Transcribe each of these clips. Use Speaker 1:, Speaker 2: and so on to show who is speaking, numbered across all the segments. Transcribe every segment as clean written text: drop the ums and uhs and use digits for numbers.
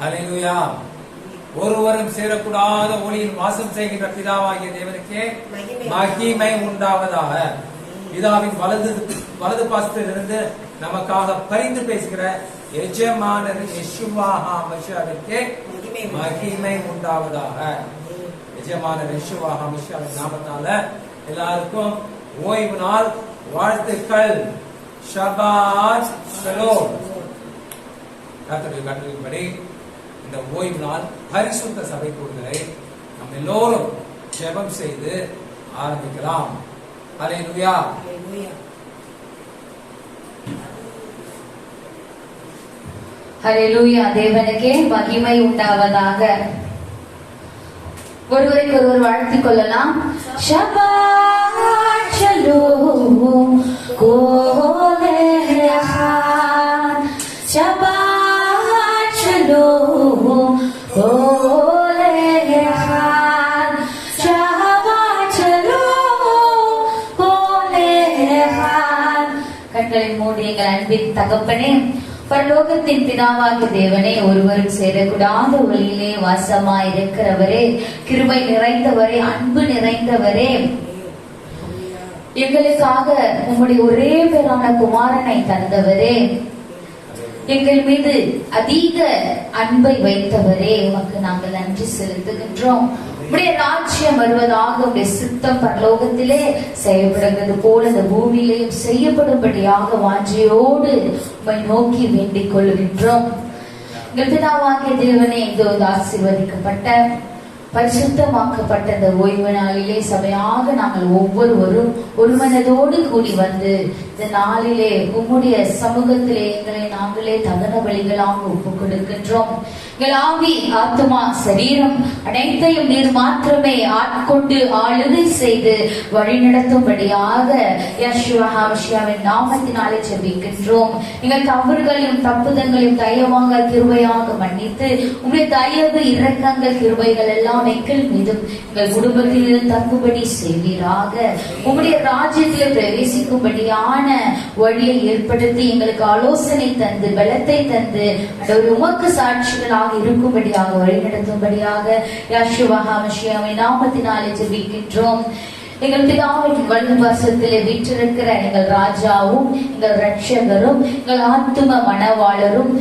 Speaker 1: ஹல்லேலூயா. ஒருவரும் சேரக்கூடாத ஒளியில் வாசம் செய்கின்ற பிதாவாகிய தேவனுக்கே மகிமை உண்டாவதாக. பிதாவின் வலது பாசத்தில் இருந்து நமக்காக பரிந்து பேசுகிற எஜமானர் யெஷுவா ஹாமஷியாவிற்கே மகிமை உண்டாவதாக. எஜமானர் யெஷுவா ஹாமஷியாவின் நாமத்தால எல்லாருக்கும் ஓய்வு நாள் வாழ்த்துக்கள். ஷபாத் ஷலோம். கர்த்தருடைய கட்டளையின்படி இந்த ஓய்வு நாள் பரிசுத்த சபை கூடுதலை நம்ம எல்லோரும் ஜெபம் செய்து ஆரம்பிக்கலாம். ஹல்லேலூயா.
Speaker 2: ஹல்லேலூயா. தேவனுக்கே மகிமை உண்டாவதாக. ஒருவருக்கு ஒருவர் வாழ்த்திக் கொள்ளலாம். ஷபாத் ஷலோம் கோலேஹான். ஷபாத் ஷலோம் கோலேஹான். ஷபாத் ஷலோம் கோலேஹான். கண்களை மூடி எங்கள் அன்பின் தகப்பனே, பரலோகத்தின் பிதாவாகிய தேவனே, ஒருவரும் சேரக்கூடாத ஒளியிலே வாசமாய் இருக்கிறவரே, கிருபை நிறைந்தவரே, அன்பு நிறைந்தவரே, எங்களுக்காக உம்முடைய ஒரே பேரான குமாரனை தந்தவரே, எங்கள் மீது அதிக அன்பை வைத்தவரே, உமக்கு நாங்கள் நன்றி செலுத்துகின்றோம். உடைய ராஜ்யம் வருவதாக உடைய சித்தம் பரலோகத்திலே செய்யப்படுகிறது போல இந்த பூமியிலேயும் செய்யப்படும்படியாக வாஞ்சையோடு உம்மை நோக்கி வேண்டிக் கொள்கின்றோம். எங்கள் பிதாவாகிய தேவனே, இதோ ஆசீர்வதிக்கப்பட்ட பரிசுத்தமாக்கப்பட்ட இந்த ஓய்வு நாளிலே சபையாக நாங்கள் ஒவ்வொருவரும் ஒரு மனதோடு கூடி வந்து இந்த நாளிலே உம்முடைய சமூகத்திலே எங்களை நாங்களே தகன பலிகளாக ஒப்புக் கொடுக்கின்றோம். எங்கள் ஆவி, ஆத்மா, சரீரம் அனைத்தையும் நீர் மாத்திரமே ஆட்கொண்டு ஆளுகை செய்து வழிநடத்தும்படியாக யெஷுவா ஹாமஷியாவின் நாமத்தினாலே ஜெபிக்கின்றோம். எங்கள் தவறுகளையும் தப்புதங்களையும் தயவாக கிருபையாக மன்னித்து உங்களுடைய தயவு இரக்கங்கள் கிருபைகள் எல்லாம் எங்கள் மீதும் எங்கள் குடும்பத்தில் தங்குபடி செய்வீராக. உங்களுடைய ராஜ்யத்திலே பிரவேசிக்கும்படியான வழியை ஏற்படுத்தி எங்களுக்கு ஆலோசனை தந்து பலத்தை தந்து உமக்கு சாட்சிகளாக இருக்கும்படியாக வழிநடத்தும்படியாக யெஷுவா ஹாமஷியாவின் நாமத்தினாலே ஜெபிக்கின்றோம். எங்கள் பிதாவின் வலது பாசத்திலே வீற்றிருக்கிற எங்கள் ராஜாவும் எங்கள் ரட்சகரும் எங்கள் ஆத்தும மணவாளரும்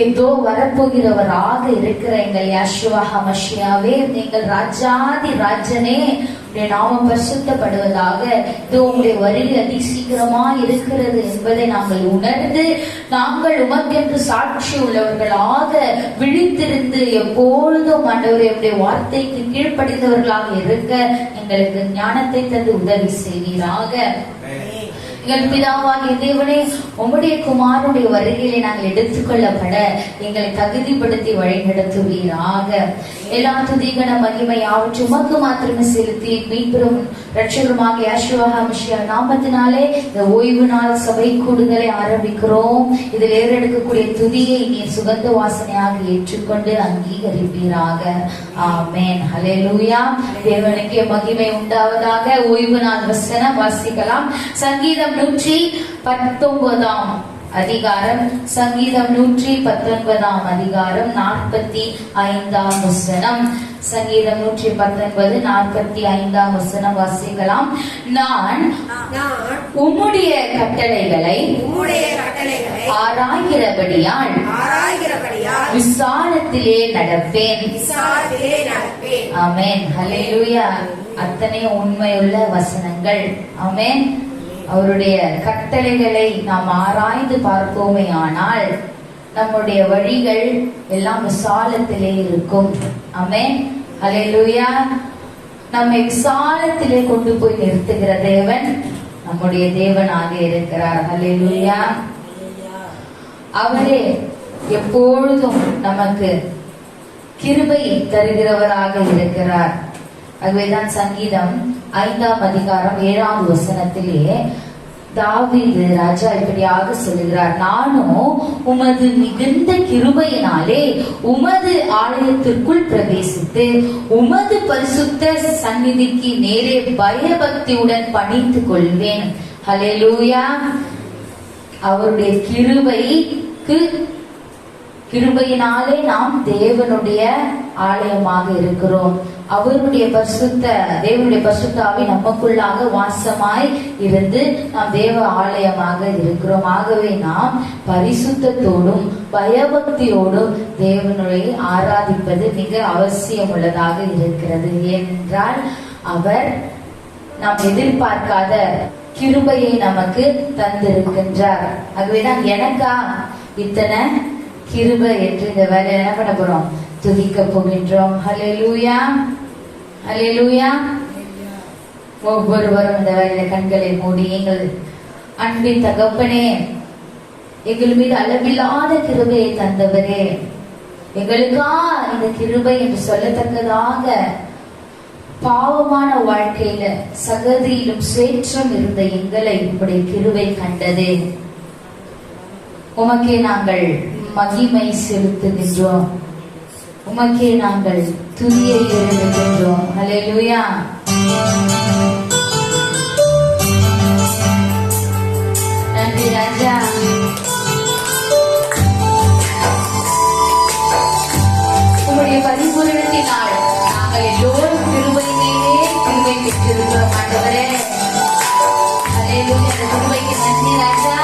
Speaker 2: ஏதோ வரப்போகிறவராக இருக்கிற எங்கள் யெஷுவா ஹாமஷியாவே, நீங்கள் ராஜாதி ராஜனே, உடைய நாமம் பரிசுத்தப்படுவதாக. இதோ உங்களுடைய வருகை அதி சீக்கிரமா இருக்கிறது என்பதை நாங்கள் உணர்ந்து நாங்கள் உமக்கென்று சாட்சி உள்ளவர்களாக விழித்திருந்து எப்பொழுதும் ஆண்டவரே உடைய வார்த்தைக்கு கீழ்ப்படிந்தவர்களாக இருக்க எங்களுக்கு ஞானத்தை தந்து உதவி செய்வீராக. எங்கள் பிதாவாகிய தேவனே, உம்முடைய குமாரனுடைய வருகையிலே நாங்கள் எடுத்துக்கொள்ளப்பட எங்களை தகுதிப்படுத்தி வழிநடத்துவீராக. எல்லா துதிகன மகிமை யாவற்றும் உமக்கு மாத்திரமே செலுத்தி மீட்பெரும் ரட்சகருமாக யெஷுவா ஹாமஷியா நாமத்தினாலே இந்த ஓய்வு நாள் சபை கூடுதலை ஆரம்பிக்கிறோம். இதில் ஏறெடுக்கக்கூடிய துதியை நீர் சுகந்த வாசனையாக ஏற்றுக்கொண்டு அங்கீகரிப்பீராக. ஆமென். ஹல்லேலூயா. தேவனுக்கே மகிமை உண்டாவதாக. ஓய்வு நாள் வசனம் வாசிக்கலாம். சங்கீதம் 119 அதிகாரம், சங்கீதம் 119 அதிகாரம் 45 வசனம். சங்கீதம் 119 45 வசனம் வாசிக்கலாம். நான் உம்முடைய கட்டளைகளை ஆராய்கிறபடியால் விசாலத்திலே நடப்பேன். ஆமென். ஹல்லேலூயா. அத்தனை உண்மையுள்ள வசனங்கள். ஆமென். அவருடைய கட்டளைகளை நாம் ஆராய்ந்து பார்ப்போமே ஆனால் நம்முடைய வழிகள் எல்லாம் விசாலத்திலே இருக்கும். ஆமென். ஹல்லேலூயா. நம்மை விசாலத்திலே கொண்டு போய் நிறுத்துகிற தேவன் நம்முடைய தேவனாக இருக்கிறார். ஹல்லேலூயா. அவரே எப்பொழுதும் நமக்கு கிருபை தருகிறவராக இருக்கிறார். அதுவேதான் சங்கீதம் 5 அதிகாரம் 7 வசனத்திலே தாவீது ராஜா இப்படியாக சொல்லுகிறார். நானும் உமது மிகுந்த கிருபையினாலே உமது ஆலயத்திற்குள் பிரவேசித்து உமது பரிசுத்த சந்நிதிக்கு நேரே பயபக்தியுடன் பணிந்து கொள்வேன். ஹல்லேலூயா. அவருடைய கிருபைக்கு கிருபையினாலே நாம் தேவனுடைய ஆலயமாக இருக்கிறோம். அவருடைய தேவனுடைய பரிசுத்த ஆவி நமக்குள்ளாக வாசமாய் இருந்து நாம் தேவ ஆலயமாக இருக்கிறோம். ஆகவே நாம் பரிசுத்தத்தோடும் பயபக்தியோடும் தேவனுடைய ஆராதிப்பது மிக அவசியம் உள்ளதாக இருக்கிறது. ஏனென்றால் அவர் நாம் எதிர்பார்க்காத கிருபையை நமக்கு தந்திருக்கின்றார். ஆகவேதான் எனக்கா இத்தனை கிருபை என்று இந்த வேலையை என்ன பண்ண போறோம்? துதிக்க போகின்றோம். ஹல்லேலூயா, ஹல்லேலூயா. ஒவ்வொருவரும் இந்த வேலையில கண்களை மூடி, எங்கள் அன்பின் தகப்பனே, எங்கள் மீது அளவில்லாத கிருபையை தந்தவரே, எங்களுக்கா இந்த கிருபை என்று சொல்லத்தக்கதாக பாவமான வாழ்க்கையில சகதியிலும் சேற்றம் இருந்த எங்களை உங்களுடைய கிருபை கண்டதே. உமக்கே நாங்கள் மகிமை செலுத்துகின்றோம். உமக்கே நாங்கள் துதியை எழுதுகின்றோம். ஹல்லேலூயா. நன்றி ராஜா. உங்களுடைய பரிபூரணத்தினால் நாங்கள் எல்லோரும் கிருபையிலே கிருபை பெற்றிருக்கிறோம் ஆண்டவரே. ஹல்லேலூயா. கிருபைக்கு நன்றி ராஜா.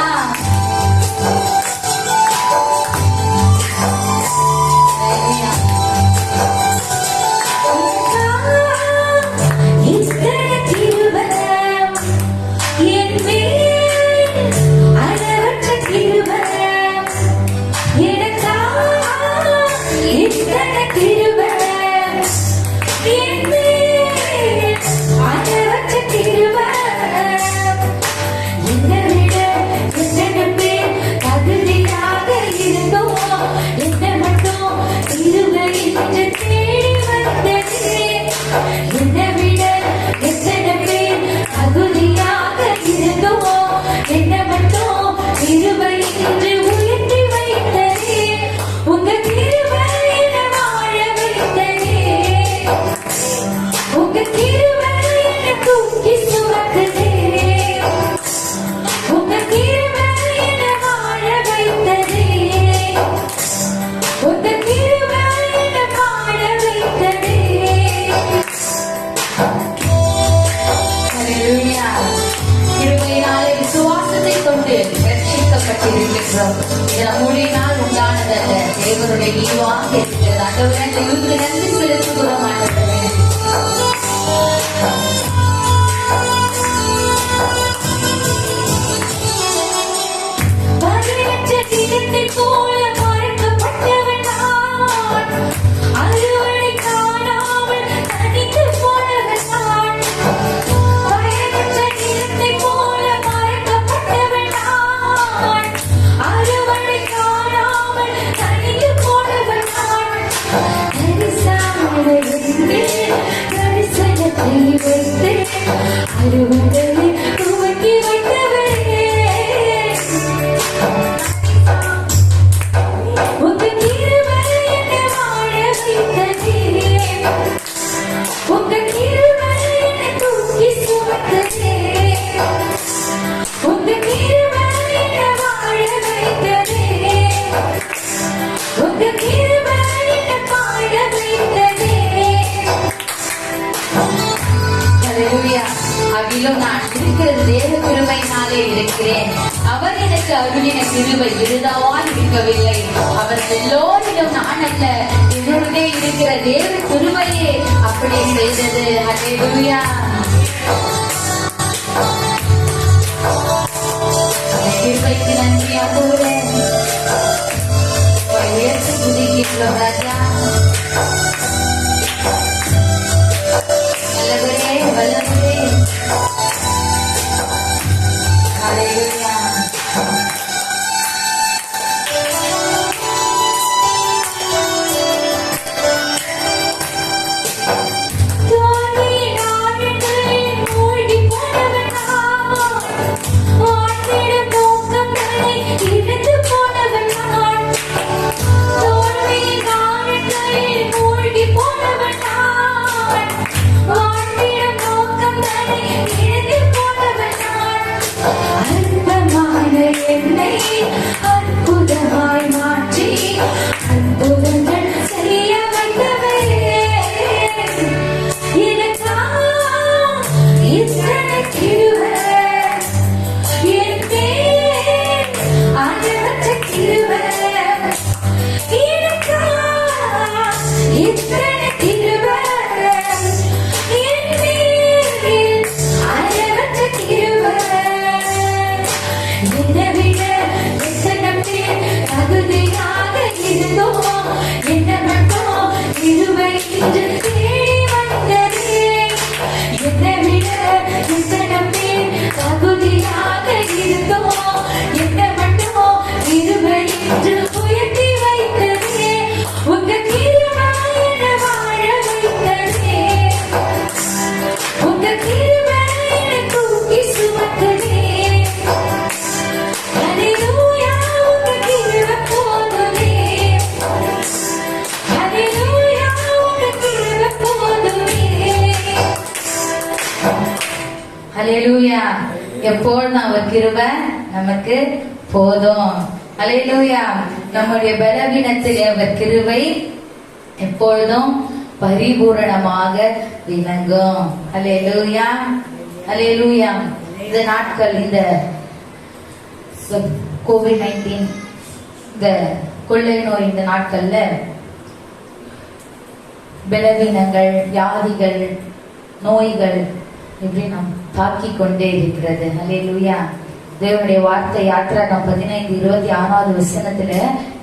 Speaker 2: நம்முடைய நாள் உண்டானதல்ல, தேவனுடைய ஈவாக இருக்கிறது. ஆண்டவரே, இந்த ஈவுக்கு நன்றி செலுத்துகிறோம் ஆண்டவரே. அகிலும் நான் இருக்கிறது தேவ கிருபையினாலே இருக்கிறேன். அவர் எனக்கு அருளின கிருபை விருதாவாய் இருக்கவில்லை. அவர் எல்லோரிலும் நான் அல்ல, என்னுடைய இருக்கிற தேவ கிருபையே அப்படி செய்தது. ஹல்லேலூயா. கிருபைக்கு நன்றி ஆண்டவரே. உயர்த்து துதிக்கிறோம் ராஜா. நல்லவரே, வல்லவரே. ஹல்லேலூயா.
Speaker 3: தோல்வி
Speaker 2: ஹல்லேலூயா. எப்பொழுதும் அவர் கிருபை நமக்கு போதும். ஹல்லேலூயா. நம்முடைய பலவீனத்தில் அவர் கிருபை எப்பொழுதும் பரிபூரணமாக விளங்கும். ஹல்லேலூயா, ஹல்லேலூயா. இந்த நாட்கள், இந்த COVID-19 இந்த கொள்ளை நோய் இந்த நாட்கள்ல பலவீனங்கள், வியாதிகள், நோய்கள் இப்படி நாம் தாக்கி கொண்டே இருக்கிறது. ஹல்லேலூயா. தேவனுடைய வார்த்தை யாத்திராகமம் 15:26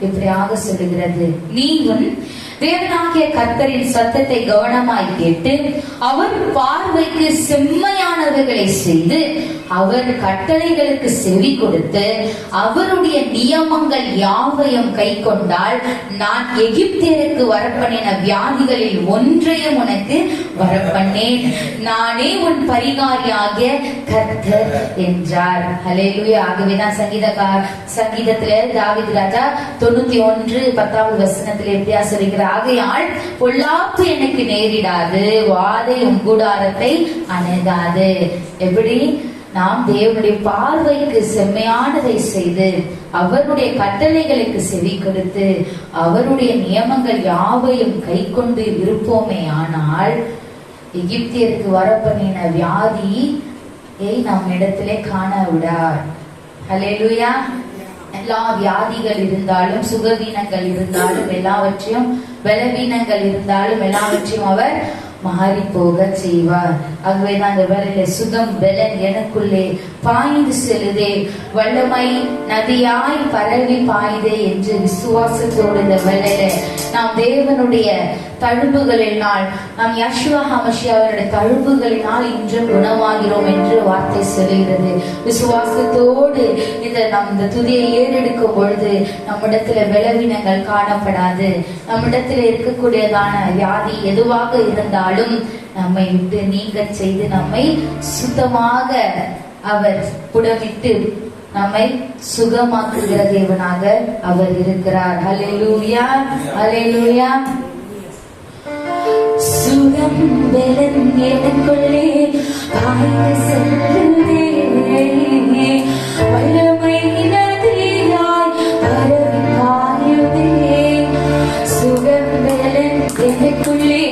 Speaker 2: இப்படியாக சொல்லுகிறது, நீயும் தேவனாகிய கர்த்தரின் சத்தத்தை கவனமாய் கேட்டு அவர் பார்வைக்கு செம்மையானவர்களை செய்து அவர் கட்டளைகளுக்கு செவி கொடுத்து அவருடைய நியமங்கள் யாவையும் கை கொண்டால் நான் எகிப்தியருக்கு வரப்பண்ணின வியாதிகளில் ஒன்றையும் உனக்கு வரப்பண்ணேன். நானே உன் பரிகாரியாகிய கர்த்தர் என்றார். ஹல்லேலூயா. ஆகவேதான் சங்கீதத்திலே தாவீது ராஜா 91:10 எப்படியா சொல்லுகிறார், ஆகையால் பொல்லாப்பு எனக்கு நேரிடாது, வாதை உன் கூடாரத்தை அணுகாது. எப்படி? நாம் தேவனுடைய பார்வைக்கு செம்மையானதை செய்து அவருடைய கட்டளைகளுக்கு செவி கொடுத்து அவருடைய நியமங்கள் யாவையும் கை கொண்டு இருப்போமே ஆனால் எகிப்தியருக்கு வரப்பண்ணின வியாதியை நம் இடத்திலே காண விடார். ஹல்லேலூயா. எல்லா வியாதிகள் இருந்தாலும், சுகவீனங்கள் இருந்தாலும், எல்லாவற்றையும் பலவீனங்கள் இருந்தாலும் எல்லாவற்றையும் அவர் மாறி போக செய்வார். ஆகவேதான் அந்த வேளையில சுகம் பலன் எனக்குள்ளே பாய்ந்து செல்லுதே, வல்லமை நதியாய் பரவி பாயுதே என்று விசுவாசத்தோடு இந்த வேளையில நாம் தேவனுடைய தழும்புகளினால், நாம் யெஷுவா ஹமஷியாவினுடைய தழும்புகளினால் இன்று குணமாகிறோம் என்று வார்த்தை சொல்லுகிறது. விசுவாசத்தோடு இந்த துதியை ஏறெடுக்கும் பொழுது நம்மிடத்துல பலவீனங்கள் காணப்படாது. நம்மிடத்துல இருக்கக்கூடியதான வியாதி எதுவாக இருந்தாலும் நம்மை விட்டு நீங்க செய்து நம்மை சுத்தமாக அவர் புடமிட்டு நம்மை சுகமாக்குகிற தேவனாக அவர் இருக்கிறார். ஹல்லேலூயா, ஹல்லேலூயா. சுகம் பலன் எனக்குள்ளே பாய்ந்து செல்லுதே, வல்லமை நதியாய் பரவி பாயுதே. சுகம் பலன் எனக்குள்ளே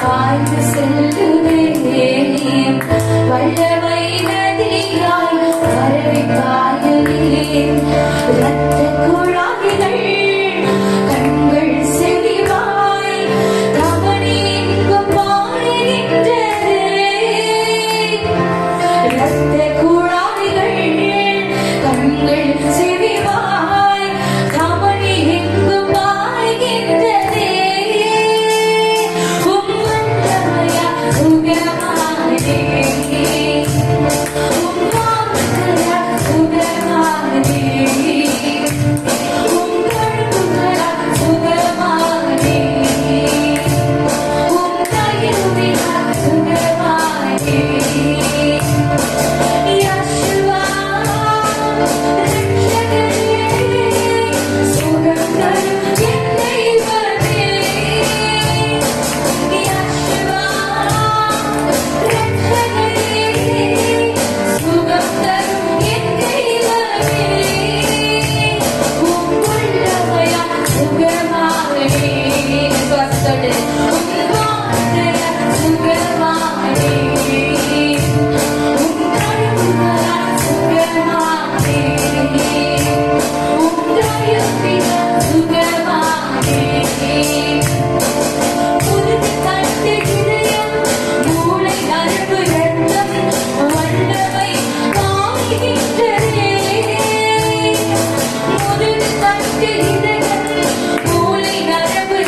Speaker 2: பாய்ந்து செல்லுதே, வல்லமை நதியாய் பரவி பாயுதே. இரத்த குழாய்கள் கண்கள் செவிவாய் தவணி எங்கும் பாய்கின்றதே. இரத்த குழாய்கள் கண்கள் செவிவாய் தவணி எங்கும் பாய்கின்றதே. உம்மந்தமையா சுகமானே, உம்மாந்தமையா சுகமானே, உங்கள் புகழா சுகமானே, உம்மையுவினா சுகமானே. யெஷுவா ரட்சகரே, சுகம் தரும் என் தெய்வமே. யெஷுவா ரட்சகரே, சுகம் தரும் என் தெய்வமே. உம்முள்ளமையா சுகமானே, விசுவாசத்தோடு உம்மாந்தமையா சுகமானே, உங்கள் புகழா சுகமானே, உம்மையுவினா சுகமானே. புதுது தட்டு இதயம், மூளை நரம்பு இரத்தம் வல்லமை காண்கின்றதே. புதுது தட்டு இதயம், மூளை நரம்பு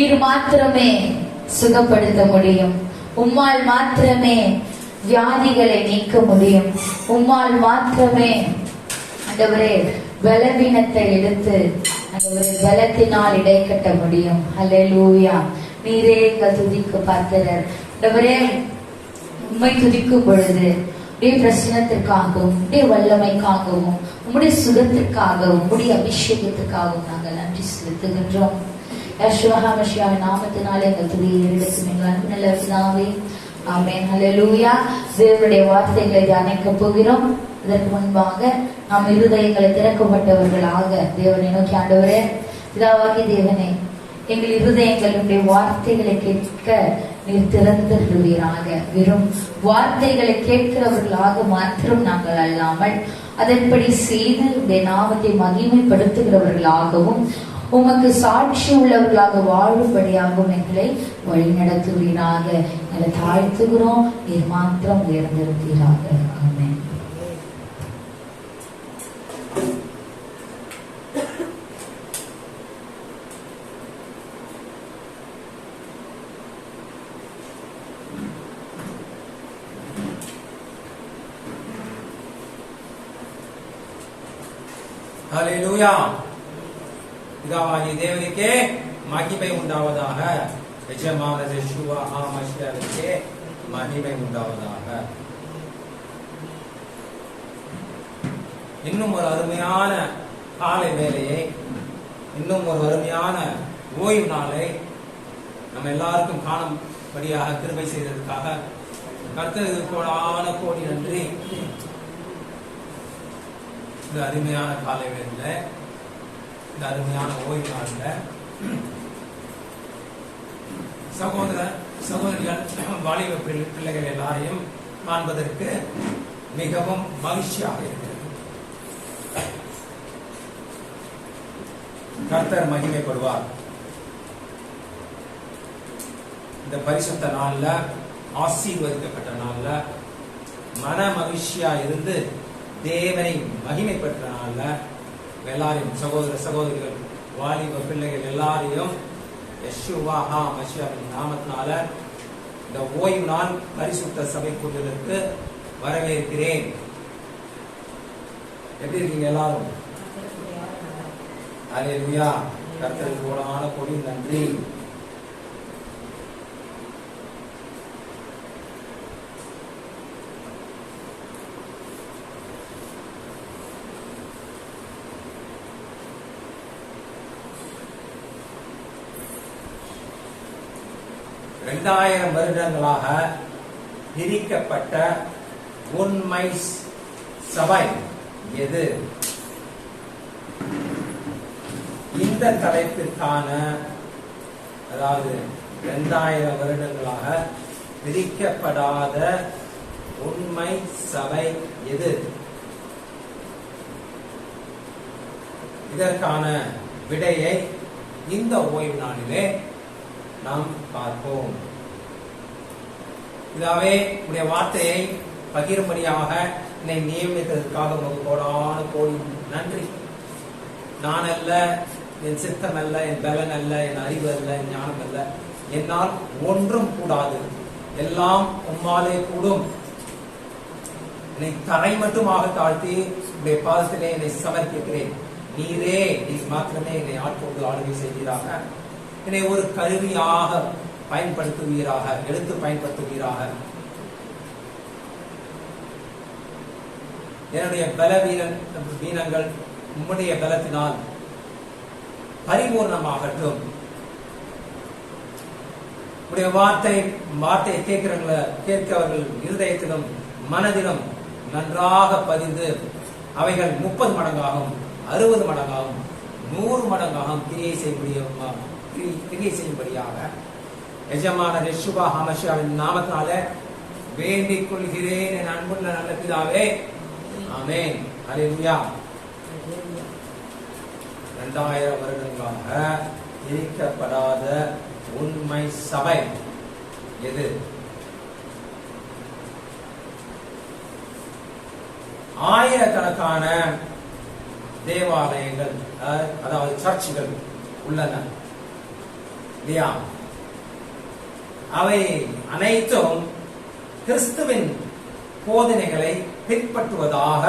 Speaker 2: நீர் மாத்திரமே சுகப்படுத்த முடியும். உம்மால் மாத்திரமே வியாதிகளை நீக்க முடியும். உம்மால் மாத்திரமே ஆண்டவரே பலவீனத்தை எடுத்து ஆண்டவரே பலத்தினால் இடை கட்ட முடியும். ஹல்லேலூயா. நீரே எங்கள் துதிக்கு பாத்திரர். ஆண்டவரே உம்மை துதிக்கும் பொழுது உடைய பிரசனத்திற்காகவும் உடைய வல்லமைக்காகவும் உம்முடைய சுகத்திற்காகவும் உம்முடைய அபிஷேகத்திற்காகவும் நாங்கள் நன்றி செலுத்துகின்றோம். யெகோவா மஷியாவின் நாமத்தினாலே எங்கள் துதியை எடுக்கும் எங்கள் அன்பு நல்ல பிதாவே. ஆமென். ஹல்லேலூயா. தேவனுடைய வார்த்தைகளை தியானிக்க போகிறோம். இதற்கு முன்பாக நாம் இருதயங்களை திறக்கப்பட்டவர்களாக தேவனை நோக்கி ஆண்டவரே பிதாவாகிய தேவனே எங்கள் இருதயங்களுடைய வார்த்தைகளை கேட்க நீர் திறந்திருவீராக. வெறும் வார்த்தைகளை கேட்கிறவர்களாக மாத்திரம் நாங்கள் அல்லாமல் அதன்படி செய்து உடைய நாமத்தை மகிமைப்படுத்துகிறவர்களாகவும் உமக்கு சாட்சி உள்ளவர்களாக வாழும்படியாகவும் எங்களை வழி நடத்துவீராக. எங்களை தாழ்த்துகிறோம். நீர் மாத்திரம் உயர்ந்திருப்பீராக. ஆமென்.
Speaker 1: ஹல்லேலூயா. பிதாவாகிய தேவனுக்கே மகிமை உண்டாவதாக. எஜமான யெகோவா மஷியாவுக்கே மகிமை உண்டாவதாக. இன்னும் ஒரு அருமையான காலை வேளையை, இன்னும் ஒரு அருமையான ஓய்வு நாளை நம்ம எல்லாருக்கும் காணும்படியாக கிருபை செய்ததற்காக கர்த்தருக்கு கோடி நன்றி. இந்த அருமையான காலை வேளையில, இந்த அருமையான ஓய்வு நாளில் சகோதரிகள் வாலிப பிள்ளைகள் எல்லாரையும் காண்பதற்கு மிகவும் மகிழ்ச்சியாக இருக்கிறது. கர்த்தர் மகிமைப்படுவார். இந்த பரிசுத்த நாள்ல, ஆசீர்வதிக்கப்பட்ட நாள்ல மன மகிழ்ச்சியா இருந்து தேவனை மகிமைப்படுத்த நாள்ல எல்லாரையும் சகோதரிகள் வாலிப பிள்ளைகள் எல்லாரையும் யெகோவா மஷியாவின் நாமத்தினால இந்த ஓய்வு நாள் பரிசுத்த சபை கூட்டத்திற்கு வரவேற்கிறேன். எப்படி இருக்கீங்க எல்லாரும்? ஹல்லேலூயா. கர்த்தருக்கு கோடி நன்றி. இரண்டாயிரம் வருடங்களாக பிரிக்கப்பட்ட உண்மை சபை எது? இந்த தலைப்பிற்கான, அதாவது 2000 வருடங்களாக பிரிக்கப்படாத உண்மை சபை எது? இதற்கான விடையை இந்த ஓய்வு நாளிலே நாம் பார்ப்போம். இதாவே உடைய வார்த்தையை பகிரும்படியாக என்னை நியமித்ததற்காக உங்களுக்கு கோடி நன்றி. நான் அல்ல, என் சித்தம் அல்ல, என் பலன் அல்ல, என் அறிவு அல்ல, என் ஞானம் அல்ல, என்னால் ஒன்றும் கூடாது, எல்லாம் உம்மாலே கூடும். என்னை தரை மட்டுமாக தாழ்த்தி உடைய பாதத்திலே என்னை சமர்ப்பிக்கிறேன். நீரே, நீர் மாத்திரமே என்னை ஆட்கொண்டு ஆளுகை செய்வீராக. என்னை ஒரு கருவியாக பயன்படுத்துவீராக, எடுத்து பயன்படுத்துவீராக. என்னுடைய பலவீனங்கள் உம்முடைய பலத்தினால் பரிபூர்ணமாகட்டும். உடைய வார்த்தையை கேட்கிறவர்கள் இருதயத்திலும் மனதிலும் நன்றாக பதிந்து அவைகள் 30 மடங்காகும், 60 மடங்காகும், 100 மடங்காகும் கிரியை செய்யும்படியாக எஜமான யெகோவா மஷியாவின் நாமத்தினால வேண்டிக் கொள்கிறேன் என் அன்புள்ள நல்ல பிதாவே. ஆமென். ஹல்லேலூயா. 2000 வருடங்களாக பிரிக்கப்படாத உண்மை சபை எது? ஆயிரக்கணக்கான தேவாலயங்கள், அதாவது சர்ச்சுகள் உள்ளன. இல்லையா? அவை அனைத்தும் கிறிஸ்துவின் போதனைகளை பின்பற்றுவதாக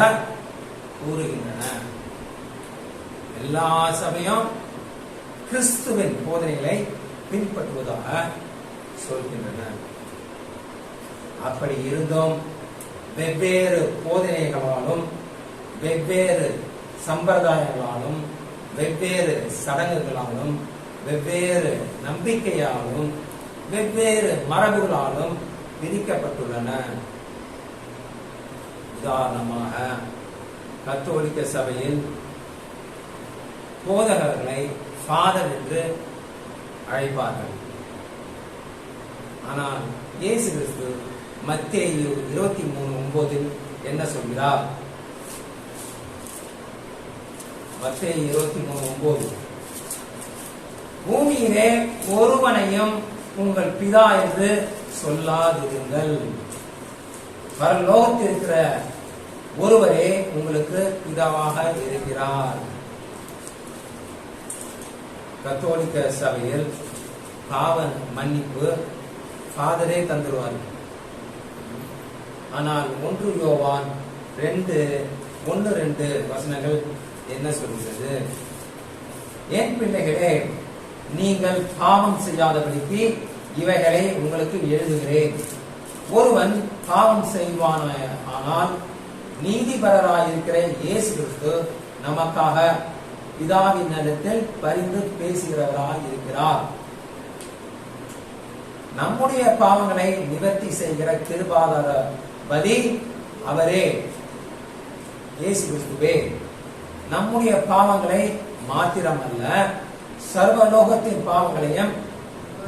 Speaker 1: கூறுகின்றன. எல்லா சபையும் கிறிஸ்துவின் போதனைகளை பின்பற்றுவதாக சொல்கின்றன. அப்படி இருந்தும் வெவ்வேறு போதனைகளாலும் வெவ்வேறு சம்பிரதாயங்களாலும் வெவ்வேறு சடங்குகளாலும் வெவ்வேறு நம்பிக்கையாலும் வெவ்வேறு மரபுகளாலும் விதிக்கப்பட்டுள்ளன. உதாரணமாக கத்தோலிக்க சபையில் போதகர்களை ஃபாதர் என்று அழைப்பார்கள். ஆனால் இயேசு கிறிஸ்து மத்தேயு 23:9 என்ன சொல்கிறார்? மத்தேயு 23:9, பூமியிலே ஒருவனையும் உங்கள் பிதா என்று சொல்லாதிருங்கள், பரலோகத்தில் இருக்கிற ஒருவரே உங்களுக்கு பிதாவாக இருக்கிறார். கத்தோலிக்க சபையில் பாவ மன்னிப்பு ஃபாதரே தந்துருவார். ஆனால் 1 யோவான் 2:1-2 வசனங்கள் என்ன சொல்கிறது? என் பிள்ளைகளே, நீங்கள் பாவம் செய்யாதபடிக்கு இவைகளை உங்களுக்கு எழுதுகிறேன். ஒருவன் பாவம் செய்வானால் நீதிபரராயிருக்கிற இயேசு கிறிஸ்து நமக்காக பிதாவினிடத்தில் பரிந்து பேசுகிறவராய் இருக்கிறார். நம்முடைய பாவங்களை நிவர்த்தி செய்கிற கிருபாதாரபதி அவரே, இயேசு கிறிஸ்துவே. நம்முடைய பாவங்களை மாத்திரமல்ல, சர்வலோகத்தின் பாவங்களையும்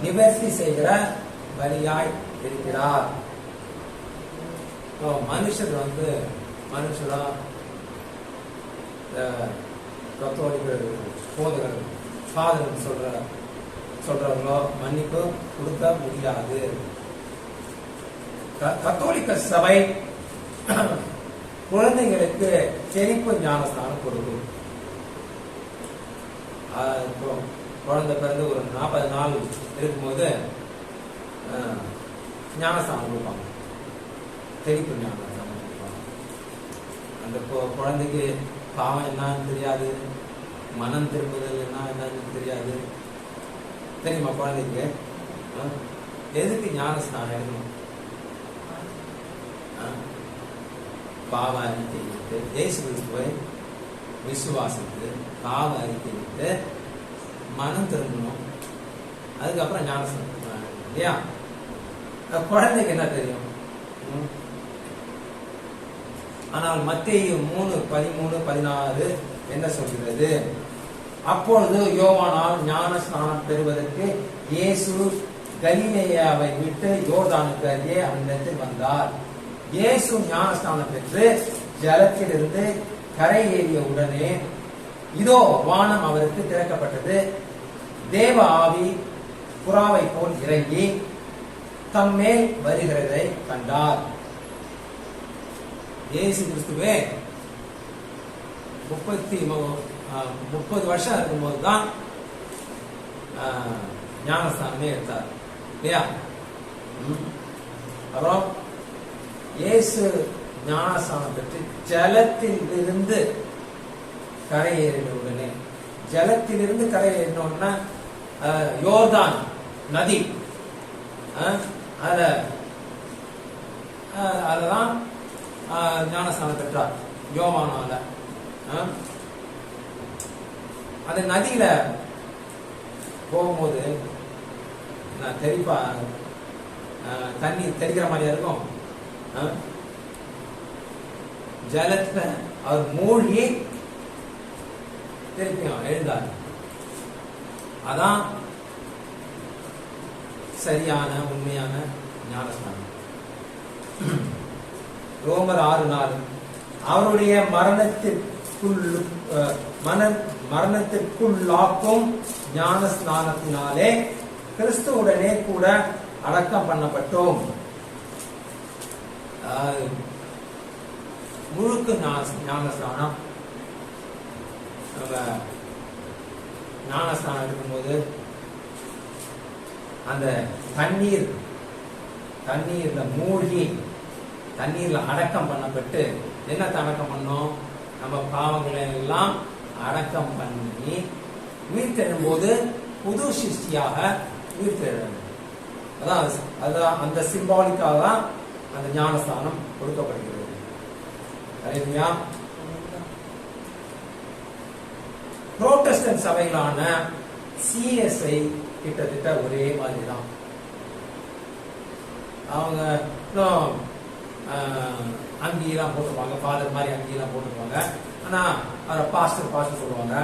Speaker 1: நிவர்த்தி செய்கிற பலியாய் இருக்கிறார். மனுஷர் மனுஷரா கத்தோலிக்க போதகர் ஃபாதர் சொல்றவங்களோ மன்னிப்பு கொடுக்க முடியாது. கத்தோலிக்க சபை குழந்தைகளுக்கு செழிப்பு ஞானஸ்தானம் கொடுக்கும். குழந்தை பிறந்து ஒரு 40 நாள் இருக்கும்போது ஞானஸ்தானம் கொடுப்பாங்க, செழிப்பு ஞானஸ்தானம் கொடுப்பாங்க. அந்த குழந்தைக்கு பாவம் என்னன்னு தெரியாது, மனம் திரும்புதல் என்னன்னு தெரியாது. தெரியுமா குழந்தைக்கு? எதுக்கு ஞானஸ்தானம் எடுக்கணும்? பாவ அறிக்கையிட்டு இயேசு கிறிஸ்துவை விசுவாசித்து பாவ அறிக்கையிட்டு மனம் திரும்பணும். அதுக்கப்புறம் ஞானஸ்தானம் இல்லையா? குழந்தைக்கு என்ன தெரியும்? ஆனால் மத்தேயு 3:13-16 என்ன சொல்கிறது? அப்பொழுது யோவானால் ஞானஸ்நானம் பெறுவதற்கு இயேசு கலிலேயாவை விட்டு யோர்தானுக்கு அருகே அவனிடத்தில் வந்தார். இயேசு ஞானஸ்நானம் பெற்று ஜலத்திலிருந்து கரை ஏறிய உடனே இதோ வானம் அவருக்கு திறக்கப்பட்டது. தேவ ஆவி புறாவை போல் இறங்கி தம்மேல் வருகிறதை கண்டார். இயேசு கிறிஸ்துவே 30 வருஷம் இருக்கும்போது தான் ஞானஸ்தானமே எடுத்தார் இல்லையா? அப்புறம் இயேசு ஞானஸ்தானம் பெற்று ஜலத்தில் இருந்து கரையேறின உடனே, ஜலத்திலிருந்து கரையேறினோன்னா யோர்தான் நதி, அததான் ஞானஸ்தானம் பெற்றார் யோவானால. அந்த நதியில போகும்போது தண்ணி தெரிக்கிற மாதிரியா இருக்கும். ஜலத்துல அவர் மூழ்கி திருப்பியும் எழுந்தார். அதான் சரியான உண்மையான ஞானஸ்தானம். ரோமர் 6:4 அவருடைய மரணத்திற்குள்ளாக்கும் ஞானஸ்நானத்தினாலே கிறிஸ்துவுடனே கூட அடக்கம் பண்ணப்பட்டோம். முழுக்க ஞானஸ்நானம். ஞானஸ்நானம் எடுக்கும்போது அந்த தண்ணீர்ல மூழ்கி தண்ணீர்ல அடக்கம் பண்ணப்பட்டு என்னத்தை அடக்கம் பண்ணோம்? நம்ம பாவங்களை எல்லாம் அடக்கம் பண்ணி உயிர்த்தெழும் போது புது சிருஷ்டியாக உயிர்த்தெழும். அதான் அந்த சிம்பாலிக்காக தான் அந்த ஞானஸ்தானம் கொடுக்கப்படுகிறது. சரியா? புரோட்டஸ்டன்ட் சபைகளான சிஎஸ்ஐ கிட்டத்தட்ட ஒரே மாதிரி தான். அவங்க அங்கெல்லாம் போட்டுப்பாங்க, ஃபாதர் மாதிரி அங்கெல்லாம் போட்டுப்பாங்க. ஆனா அவரை பாஸ்டர் சொல்லுவாங்க.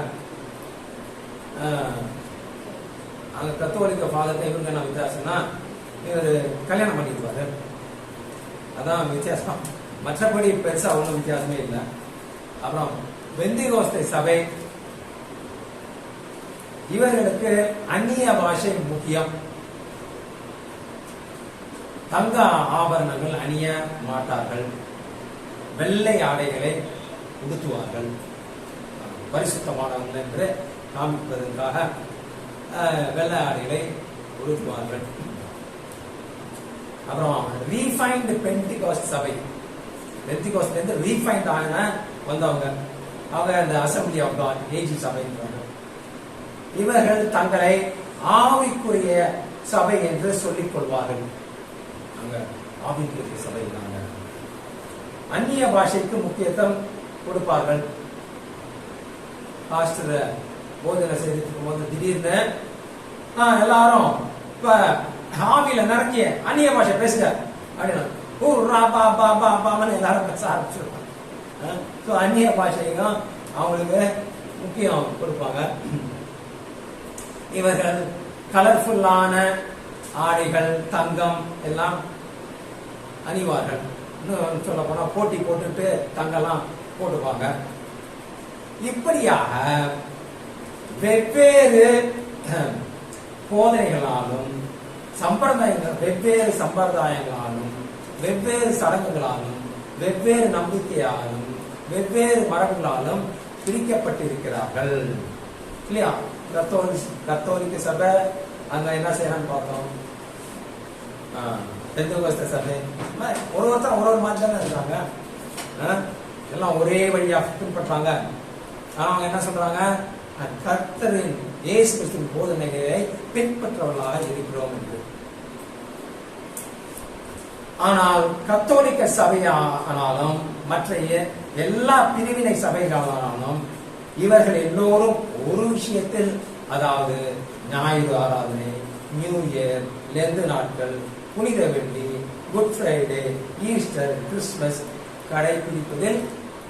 Speaker 1: அங்க கத்தோலிக்க ஃபாதர் இவருக்கு என்ன வித்தியாசம்னா, இவர் கல்யாணம் பண்ணிடுவாரு, அதான் வித்தியாசம். மற்றபடி பெருசா ஒன்றும் வித்தியாசமே இல்லை. அப்புறம் பெந்தேகோஸ்தே சபை, இவர்களுக்கு அந்நிய பாஷை முக்கியம். தங்க ஆபரணங்கள் அணிய மாட்டார்கள், வெள்ளை ஆடைகளை உடுத்துவார்கள். பரிசுத்தமானவர்கள் என்று காமிப்பதற்காக வெள்ளை ஆடைகளை உடுத்துவார்கள். அப்புறம் ரீஃபைன்டு பென்டிகாஸ்ட் சபை, பென்டிகாஸ்ட்ல இருந்து ரீஃபைன்ட் ஆன வந்தவங்க, அவங்க இந்த அசம்பிளி ஆஃப் காட் ஏஜி சபை. இவர்கள் தங்களை ஆவிக்குரிய சபை என்று சொல்லிக் கொள்வார்கள். அங்க ஆவிக்குரிய சபை தாங்க. அந்நிய பாஷைக்கு முக்கியத்துவம் கொடுப்பார்கள். பாஸ்டர் போதனை செய்திருக்கும் போது திடீர்னு எல்லாரும் இப்ப ஆவியில நிறங்கிய அந்நிய பாஷை பேசுங்க அப்படின்னா எல்லாரும் பேச ஆரம்பிச்சிருப்பாங்க. அந்நிய பாஷையும் அவங்களுக்கு முக்கியம் கொடுப்பாங்க. இவர்கள் கலர்ஃபுல்லான ஆடைகள், தங்கம் எல்லாம் அணிவார்கள். இன்னும் சொல்ல போனா போட்டி போட்டுட்டு தங்கெல்லாம் போட்டுப்பாங்க. இப்படியாக வெவ்வேறு போதனைகளாலும் வெவ்வேறு சம்பிரதாயங்களாலும் வெவ்வேறு சடங்குகளாலும் வெவ்வேறு நம்பிக்கையாலும் வெவ்வேறு மரபுகளாலும் பிரிக்கப்பட்டிருக்கிறார்கள் இல்லையா? கத்தோலிக்க சபை அங்க என்ன செய்யறான்னு பார்த்தோம். பெந்தேகோஸ்தே சபை ஒருத்தர் ஒரு மாதிரி தானே இருக்காங்க, எல்லாம் ஒரே வழியா பின்பற்றாங்க. அவங்க என்ன சொல்றாங்க? கர்த்தரின் இயேசு கிறிஸ்துவின் போதனைகளை பின்பற்றவர்களாக இருக்கிறோம் என்று. ஆனால் கத்தோலிக்க சபையானாலும் மற்ற எல்லா பிரிவினை சபைகளானாலும் இவர்கள் எல்லோரும் ஒரு விஷயத்தில், அதாவது ஞாயிறு ஆராதனை, நியூ இயர், லெந்து நாட்கள், புனித வெள்ளி, குட் ஃப்ரைடே, ஈஸ்டர், கிறிஸ்துமஸ் கடைபிடிப்பதில்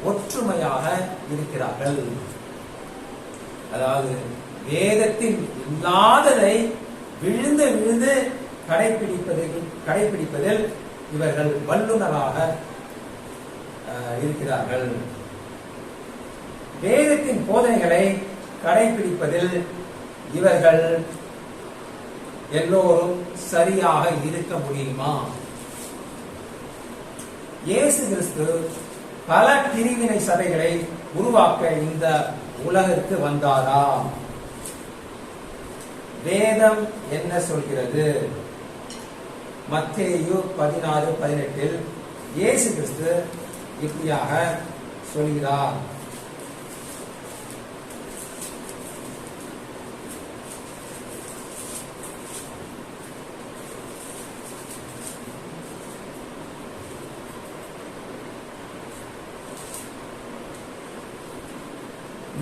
Speaker 1: ஒற்றுமையாக இருக்கிறார்கள். அதாவது வேதத்தில் இல்லாததை விழுந்து விழுந்து கடைபிடிப்பதில் இவர்கள் வல்லுநராக இருக்கிறார்கள். வேதத்தின் போதனைகளை கடைபிடிப்பதில் இவர்கள் எல்லோரும் சரியாக இருக்க முடியுமா? இயேசு கிறிஸ்து பல பிரிவினை சபைகளை உருவாக்க இந்த உலகிற்கு வந்தாரா? வேதம் என்ன சொல்கிறது? மத்தேயு 16:18 இயேசு கிறிஸ்து இப்படியாக சொல்கிறார்.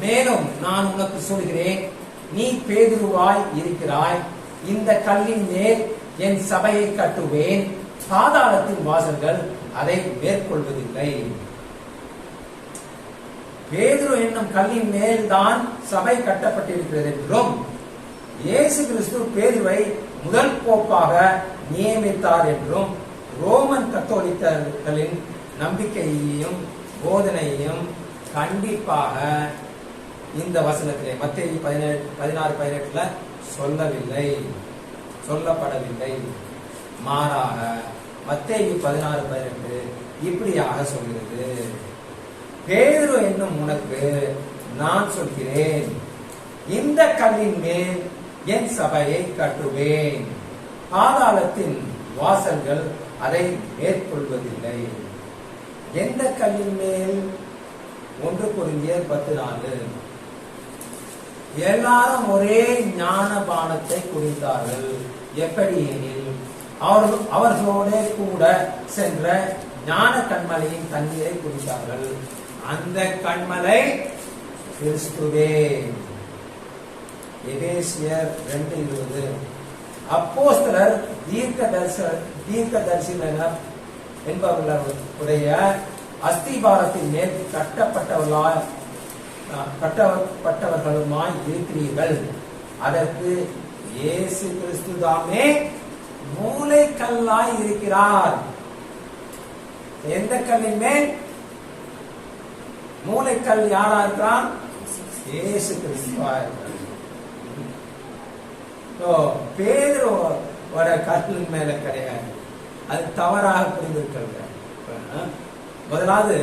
Speaker 1: மேலும் நான் உனக்கு சொல்கிறேன், நீ பேதுருவாய் இருக்கிறாய், இந்த கல்லின் மேல் என் சபையை கட்டுவேன், பாதாளத்தின் வாசல்கள் அதை மேற்கொள்வதில்லை. பேதுரு என்னும் கல்லின் மேல் தான் சபை கட்டப்பட்டிருக்கிறது என்றும், இயேசு கிறிஸ்து பேதுருவை முதல் போப்பாக நியமித்தார் என்றும் ரோமன் கத்தோலிக்கர்களின் நம்பிக்கையையும் போதனையையும் கண்டிப்பாக இந்த வசனத்திலே மத்தேயு 16:18 சொல்லப்படவில்லை. மாறாக மத்தேயு 16:18 இப்படியாக சொல்கிறது, பேதுரு என்னும் உனக்கு நான் சொல்கிறேன், இந்த கல்லின் மேல் என் சபையை கட்டுவேன். பாதாளத்தின் வாசல்கள் அதை மேற்கொள்வதில்லை. எந்த கல்லின் மேல்? 1 கொரிந்தியர் 10:4. எல்லாரும் ஒரே ஞான பானத்தை குடித்தார்கள். எப்படி எனில் அவர்களோட கூட சென்ற ஞான கண்மலையின் தண்ணீரை குடித்தார்கள். அந்த கண்மலை கிறிஸ்துவே. எபேசியர் 2:20. அப்போஸ்தலர் தீர்க்கதரிசியினர் என்பவர்களுடைய அஸ்திபாரத்தின் மேல் கட்டப்பட்டவர்களுமாய் இருக்கிறீர்கள். அதற்கு இயேசு கிறிஸ்து தாமே மூலைக்கல்லாய் இருக்கிறார். எந்த கல்லின் மேல்? மூலைக்கல் யாரா இருக்கிறார்? இயேசு கிறிஸ்துவா இருக்கிறார். பேதுருவோட கல்லின் மேல கிடையாது. அது தவறாக புரிந்திருக்கிறது. முதலாவது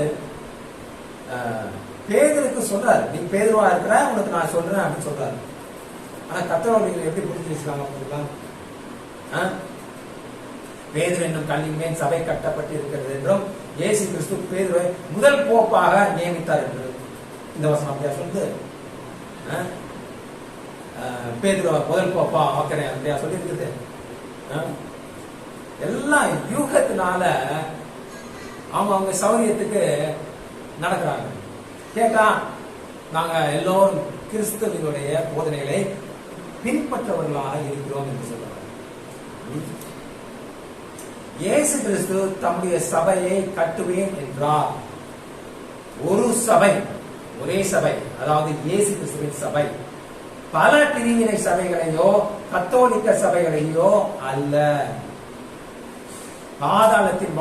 Speaker 1: பேதுருக்கு சொல்றாரு, நீ பேதுருவா இருக்கிற, உனக்கு நான் சொல்றேன் அப்படின்னு சொல்றாரு. ஆனா கர்த்தர் எப்படி புரிஞ்சு வச்சிருக்காங்க? பேதுரு என்னும் கல்லின் மேல் சபை கட்டப்பட்டு இருக்கிறது என்றும் இயேசு கிறிஸ்து பேதுருவை முதல் போப்பாக நியமித்தார் என்று இந்த வசனம் அப்படியா சொல்லுது. பேதுருவை முதல் போப்பா ஆக்கிறேன் அப்படியா சொல்லி இருக்குது. எல்லாம் யூகத்தினால அவங்க சௌரியத்துக்கு நடக்கிறாங்க. கேட்டா நாங்க எல்லோரும் கிறிஸ்துவினுடைய போதனைகளை பின்பற்றவர்களாக இருக்கிறோம் என்று சொல்றாங்க. இயேசு கிறிஸ்து தம்முடைய சபையை கட்டுவேன் என்றார். ஒரு சபை, ஒரே சபை, அதாவது இயேசு கிறிஸ்துவின் சபை. பல பிரிவினை சபைகளையோ கத்தோலிக்க சபைகளையோ அல்ல. பாதாளத்தின்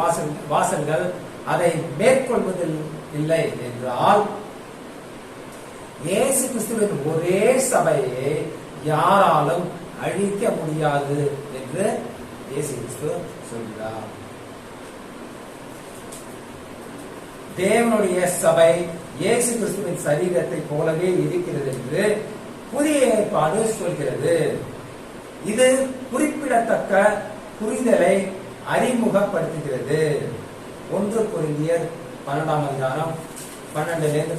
Speaker 1: வாசல்கள் அதை மேற்கொள்வதில் இல்லை என்றால் இயேசு கிறிஸ்துவின் ஒரே சபையை யாராலும் அழிக்க முடியாது என்று இயேசு கிறிஸ்து சொல்கிறார். தேவனுடைய சபை இயேசு கிறிஸ்துவின் சரீரத்தை போலவே இருக்கிறது என்று புதிய ஏற்பாடு சொல்கிறது. இது குறிப்பிடத்தக்க புரிதலை அறிமுகப்படுத்துகிறது. 1 கொரிந்தியர் 12:12 14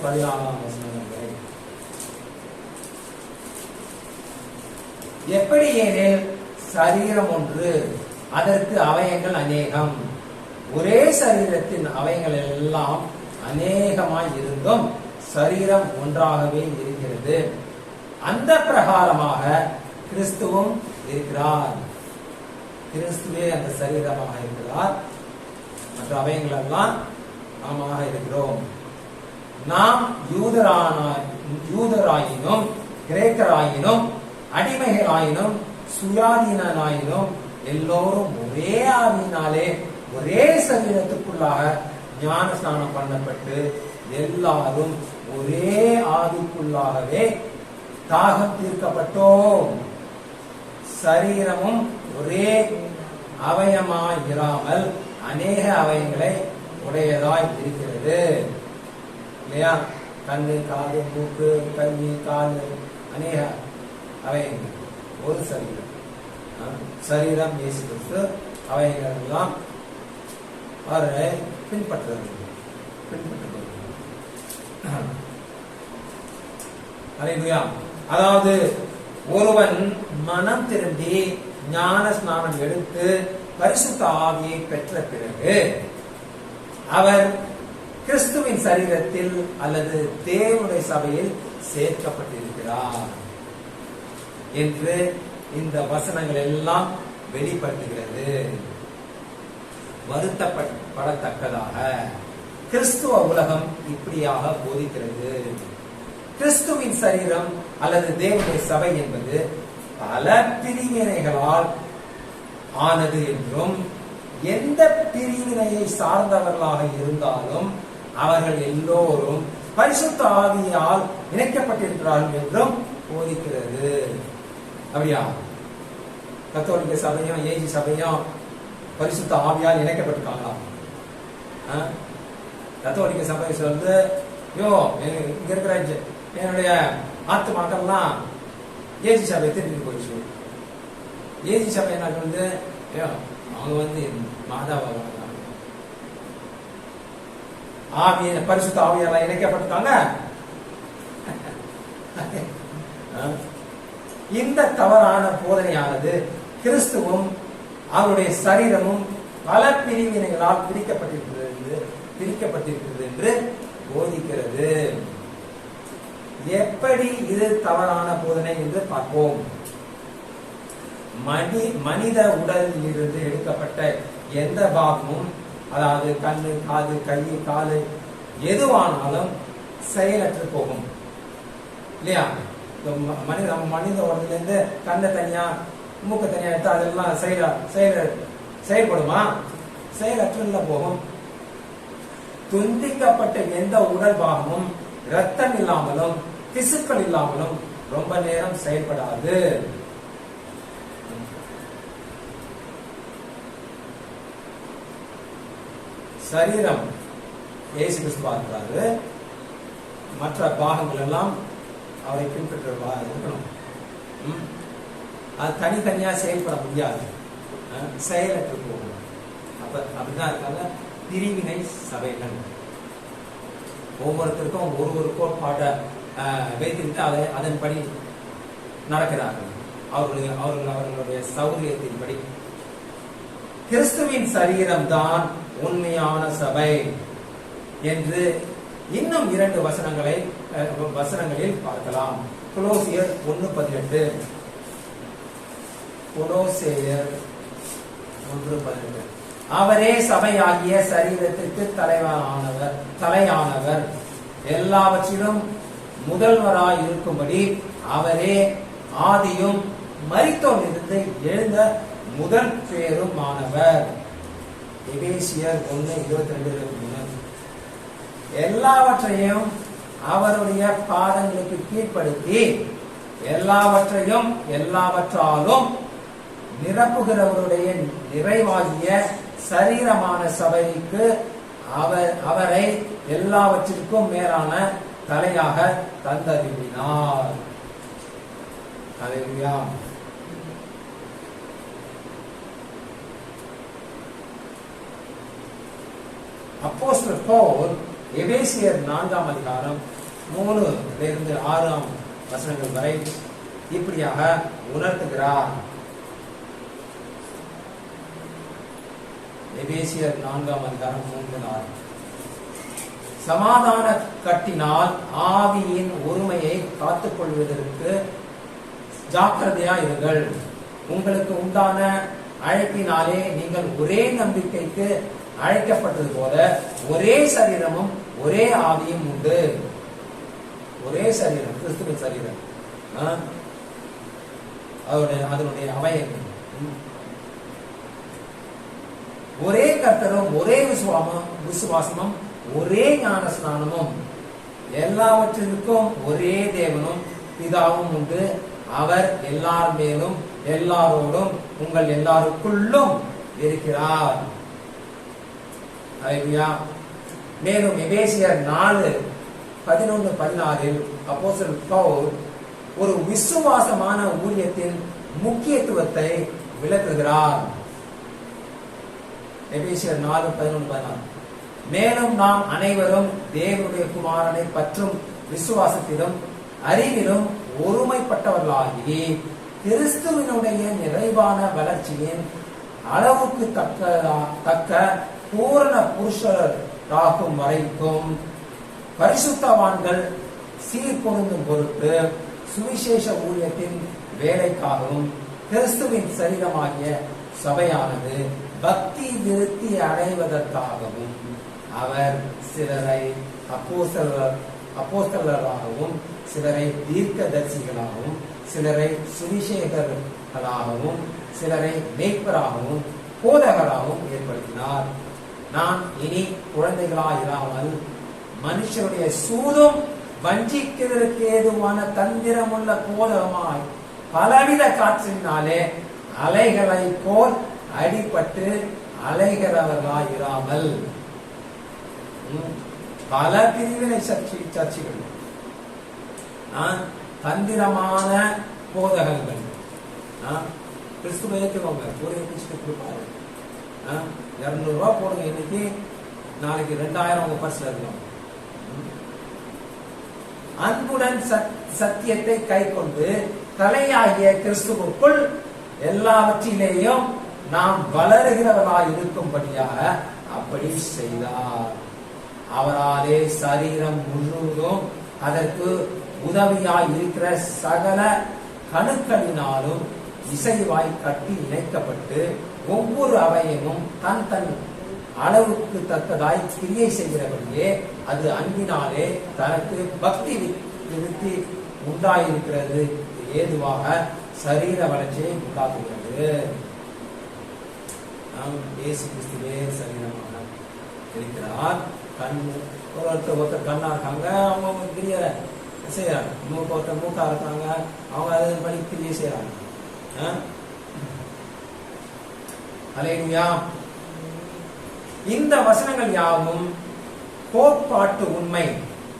Speaker 1: எப்படி எனில் சரீரம் ஒன்று, அதற்கு அவயங்கள் அநேகம். ஒரே சரீரத்தின் அவயங்கள் எல்லாம் அநேகமாய் இருந்தும் சரீரம் ஒன்றாகவே இருக்கிறது. அந்த பிரகாரமாக கிறிஸ்துவும் இருக்கிறார். கிறிஸ்துவே அந்த சரீரமாக இருக்கிறார். மற்ற அவயங்கள் எல்லாம் நாமாக இருக்கிறோம். நாம் யூதராயினும் கிரேக்கராயினும் அடிமைகளாயினும் சுயாதீனாயினும் எல்லோரும் ஒரே ஆவியினாலே ஒரே சரீரத்துக்குள்ளாக ஞான ஸ்நானம் பண்ணப்பட்டு எல்லாரும் ஒரே ஆவிக்குள்ளாகவே தாகம் தீர்க்கப்பட்டோம். சரீரமும் ஒரே அவயமாய் இராமல் அநேக அவயங்களை உடையதாய் இருக்கிறது. இல்லையா? கண்ணு, காது, மூக்கு, கை, கால், அநேக அவயங்கள். ஒரு சரீரம். சரீரம் இயேசு கிறிஸ்து. அவயங்கள் எல்லாம் அவரை பின்பற்றுவது. அதாவது ஒருவன் மனம் திரும்பி ஞான ஸ்நானம் எடுத்து பரிசுத்த ஆவியை பெற்ற பிறகு அவர் கிறிஸ்துவின் சரீரத்தில் அல்லது தேவனுடைய சபையில் சேர்க்கப்பட்டிருக்கிறார் என்று இந்த வசனங்கள் எல்லாம் வெளிப்படுத்துகிறது. வருத்தப்படத்தக்கதாக கிறிஸ்துவ உலகம் இப்படியாக போதிக்கிறது. கிறிஸ்துவின் சரீரம் அல்லது தேவனுடைய சபை என்பது பல பிரிவினைகளால் ஆனது என்றும் எந்த பிரிவினையை சார்ந்தவர்களாக இருந்தாலும் அவர்கள் எல்லோரும் பரிசுத்த ஆவியால் இணைக்கப்பட்டிருக்கிறார்கள் என்றும் போதிக்கிறது. அப்படியா? கத்தோலிக்க சபையும் ஏஜி சபையும் பரிசுத்த ஆவியால் இணைக்கப்பட்டிருக்காங்களா? கத்தோலிக்க சபை சொல்றது, இங்க இருக்கிற என்னுடைய ஆத்துமாக்கள்லாம் ஏஜி சபை திரும்பி போயிடுச்சு. ஏசி சபையினர் வந்து அவங்க வந்து மாதாவை ஆவிய பரிசுத்த ஆவியால இணைக்கப்பட்டிருக்காங்க. இந்த தவறான போதனையானது கிறிஸ்துவும் அவருடைய சரீரமும் பல பிரிவினைகளால் பிரிக்கப்பட்டிருக்கிறது என்று போதிக்கிறது. எப்படி இது தவறான போதனை என்று பார்ப்போம். மனித உடலில் இருந்து எடுக்கப்பட்ட எந்த பாகமும், அதாவது கண்ணு, காது, கை, காலு எதுவானாலும் செயலற்று போகும் இல்லையா? மனித உடம்புல இருந்து கண்ணை தனியா மூக்க தனியா எடுத்து அதெல்லாம் செயல்படுமா? செயலற்று போகும். துண்டிக்கப்பட்ட எந்த உடல் பாகமும் ரத்தம் இல்லாமலும் திசுக்கள் இல்லாமலும் ரொம்ப நேரம் செயல்படாது. சரீரம் இயேசு கிறிஸ்து பார்க்கிறாரு, மற்ற பாகங்கள் எல்லாம் அவரை பின்பற்ற இருக்கணும். அது தனித்தனியா செயல்பட முடியாது, செயலற்று போகும். அப்படிதான் இருக்காங்க பிரிவினை சபைகள். ஒவ்வொருத்தருக்கும் ஒரு கோட்பாட்டை வைத்துக்கிட்டு அதன்படி நடக்கிறார்கள், அவர்களுடைய சௌரியத்தின்படி. கிறிஸ்துவின் சரீரம் தான் உண்மையான சபை என்று இன்னும் 2 வசனங்களில் பார்க்கலாம். கொலோசியர் 1:18. கொலோசியர் 1:18. அவரே சபையாகிய சரீரத்திற்கு தலையானவர், எல்லாவற்றிலும் முதல்வராய் இருக்கும்படி அவரே ஆதியும் மரித்தோரிலிருந்து எழுந்த முதல் பேருமானவர். எபேசியர் 1:22. எல்லாவற்றையும் அவருடைய பாதங்களுக்கு கீழ்ப்படுத்தி எல்லாவற்றாலும் நிரப்புகிறவருடைய நிறைவாகிய சரீரமான சபைக்கு அவரை எல்லாவற்றிற்கும் மேலான தலையாக தந்தருளினார். ஹல்லேலூயா. அப்போஸ்தலர் பவுல் எபேசியர் 4:3-6 வரை இப்படியாக உணர்த்துகிறார். எபேசியர் 4:3-6. சமாதான கட்டினால் ஆவியின் ஒருமையை காத்துக் கொள்வதற்கு ஜாக்கிரதையா இருங்கள். உங்களுக்கு உண்டான அழைப்பினாலே நீங்கள் ஒரே நம்பிக்கைக்கு அழைக்கப்பட்டது போல ஒரே சரீரமும் ஒரே ஆவியும் உண்டு. ஒரே சரீரம், கிறிஸ்துவின் சரீரம், அதனுடைய அவயங்கள். ஒரே கர்த்தரும் ஒரே விசுவாசமும் ஒரே ஞான ஸ்நானமும், எல்லாவற்றிற்கும் ஒரே தேவனும் பிதாவும் உண்டு. அவர் எல்லார் மேலும் எல்லாரோடும் உங்கள் எல்லாருக்குள்ளும் இருக்கிறார். மேலும் எபேசியர் 4:11-16 அப்போஸ்தலர் பவுல் ஒரு விசுவாசமான ஊழியத்தின் முக்கியத்துவத்தை விளக்குகிறார். எபேசியர் 4:11-16. மேலும் நாம் அனைவரும் தேவனுடைய குமாரனை பற்றும் விசுவாசத்திலும் அறிவிலும் ஒருமைப்பட்டவர்களாகி கிறிஸ்துவினுடைய நிறைவான வளர்ச்சியின் அளவுக்கு தக்க பூரண புருஷராகும் வரைக்கும் பரிசுத்தவான்கள் சீர்பொருந்தும் பொருட்டு சுவிசேஷ ஊழியத்தின் வேலைக்காகவும் கிறிஸ்துவின் சரீரமாகிய சபையானது பக்தி விருத்தி அடைவதற்காகவும் அவர் சிலரை அப்போஸ்தலராகவும் சிலரை தீர்க்கதரிசிகளாகவும் சிலரை சுவிசேஷகர்களாகவும் சிலரை மேய்ப்பராகவும் போதகராகவும் ஏற்படுத்தினார். நான் இனி குழந்தைகளாயிராமல் மனுஷருடைய சூதும் வஞ்சிக்கிறதுக்கு ஏதுவான தந்திரமுள்ள போதகமாய் பலவித காற்றினாலே அலைகளை போல் அடிபட்டு அலைகிறவர்களாயிராமல். பல பிரிவினை சர்ச்சைகள், தந்திரமான போதகங்கள், கிறிஸ்துவ ஏற்றுவாங்க, கூரையை பிடிச்சிட்டு கொடுப்பாரு. 200 ரூபா போடுங்க இன்னைக்கு, நாளைக்கு 2000 உங்க பர்ஸ்ல இருக்கும். அன்புடன் சத்தியத்தை கை கொண்டு தலையாகிய கிறிஸ்துவுக்குள் எல்லாவற்றிலேயும் நாம் வளருகிறவர்களாய் இருக்கும்படியாக அப்படி செய்தார். அவராலே சரீரம் முழுவதும் அதற்கு உதவியாய் இருக்கிற சகல கணுக்களினாலும் இசைவாய் கட்டி இணைக்கப்பட்டு ஒவ்வொரு அவயமும் தன் தன் அளவுக்கு தக்கதாய் கிரியை செய்கிறபடியே அது அன்பினாலே தனக்கு பக்தி விருத்தி உண்டாயிருக்கிறது ஏதுவாக சரீர வளர்ச்சியை உண்டாக்குகிறது. இயேசு கிறிஸ்துவே சரீரமாக இருக்கிறார். கண் ஒருத்தர் கண்ணா இருக்காங்க, அவங்க கிரிய செய்யறாங்க. ஒருத்தர் மூக்கா இருக்காங்க, அவங்க அதன் படி கிரியை செய்யறாங்க. அல்லேலூயா. இந்த வசனங்கள் யாவும் கோட்பாட்டு உண்மை,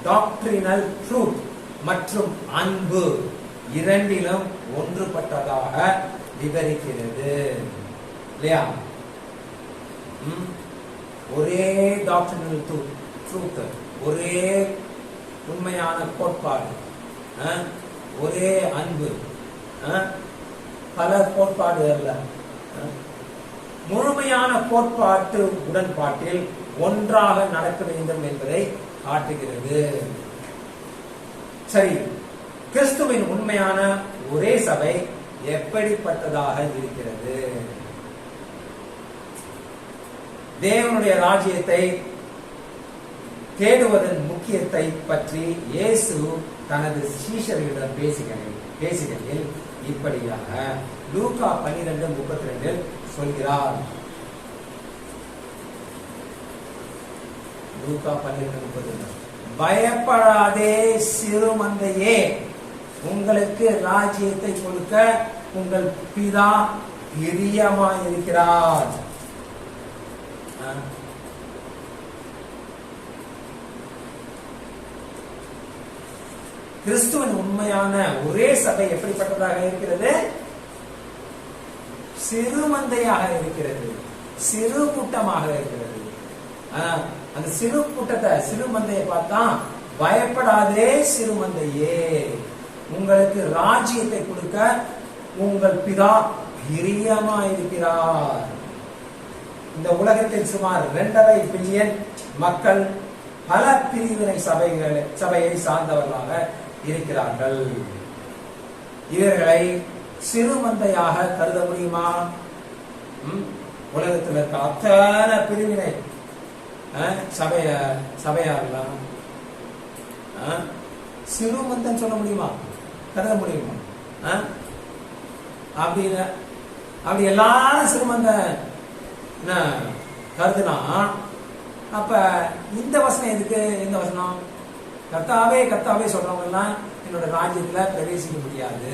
Speaker 1: டாக்ட்ரினல் ட்ரூத் மற்றும் அன்பு இரண்டிலும் ஒன்றுபட்டதாக விவரிக்கிறது இல்லையா? ஒரே டாக்ட்ரினல் ட்ரூத், ஒரே உண்மையான கோட்பாடு, ஒரே அன்பு, பல கோட்பாடு அல்ல. முழுமையான கோட்பாட்டு உடன்பாட்டில் ஒன்றாக நடக்க வேண்டும் என்பதை காட்டுகிறது. சரி, கிறிஸ்துவின் உண்மையான ஒரே சபை எப்படிப்பட்டதாக இருக்கிறது? தேவனுடைய ராஜ்யத்தை தேடுவதன் முக்கியத்தை பற்றி இயேசு தனது சீஷர்களிடம் பேசுகையில் இப்படியாக லூக்கா 12:32 சொல்கிறார். லூக்கா 12:32, பயப்படாதே சிறுமந்தையே, உங்களுக்கு ராஜ்யத்தை கொடுக்க உங்கள் பிதா பிரியமாயிருக்கிறார். கிறிஸ்துவின் உண்மையான ஒரே சபை எப்படிப்பட்டதாக இருக்கிறது? சிறுமந்தையாக இருக்கிறது, சிறு கூட்டமாக இருக்கிறது. அந்த சிறு கூட்டத்தை, சிறு மந்தையை பார்த்தா பயப்படாதே சிறுமந்தையே, உங்களுக்கு ராஜ்யத்தை கொடுக்க உங்கள் பிதா பிரியமா இருக்கிறார். இந்த உலகத்தில் சுமார் 2.5 பில்லியன் மக்கள் பல பிரிவினை சபையை சார்ந்தவர்களாக இருக்கிறார்கள். இவர்களை சிறுமந்தையாக கருத முடியுமா? உலகத்தில் இருக்க அத்தனை பிரிவினை சபையாரெல்லாம் சிறுமந்தன் சொல்ல முடியுமா? கருத முடியுமா? அப்படி எல்லாரும் சிறுமந்த கருதுனா அப்ப இந்த வசனம் எதுக்கு? இந்த வசனம் கர்த்தாவே சொல்றவங்க எல்லாம் என்னோட ராஜ்யத்துல பிரவேசிக்க முடியாது,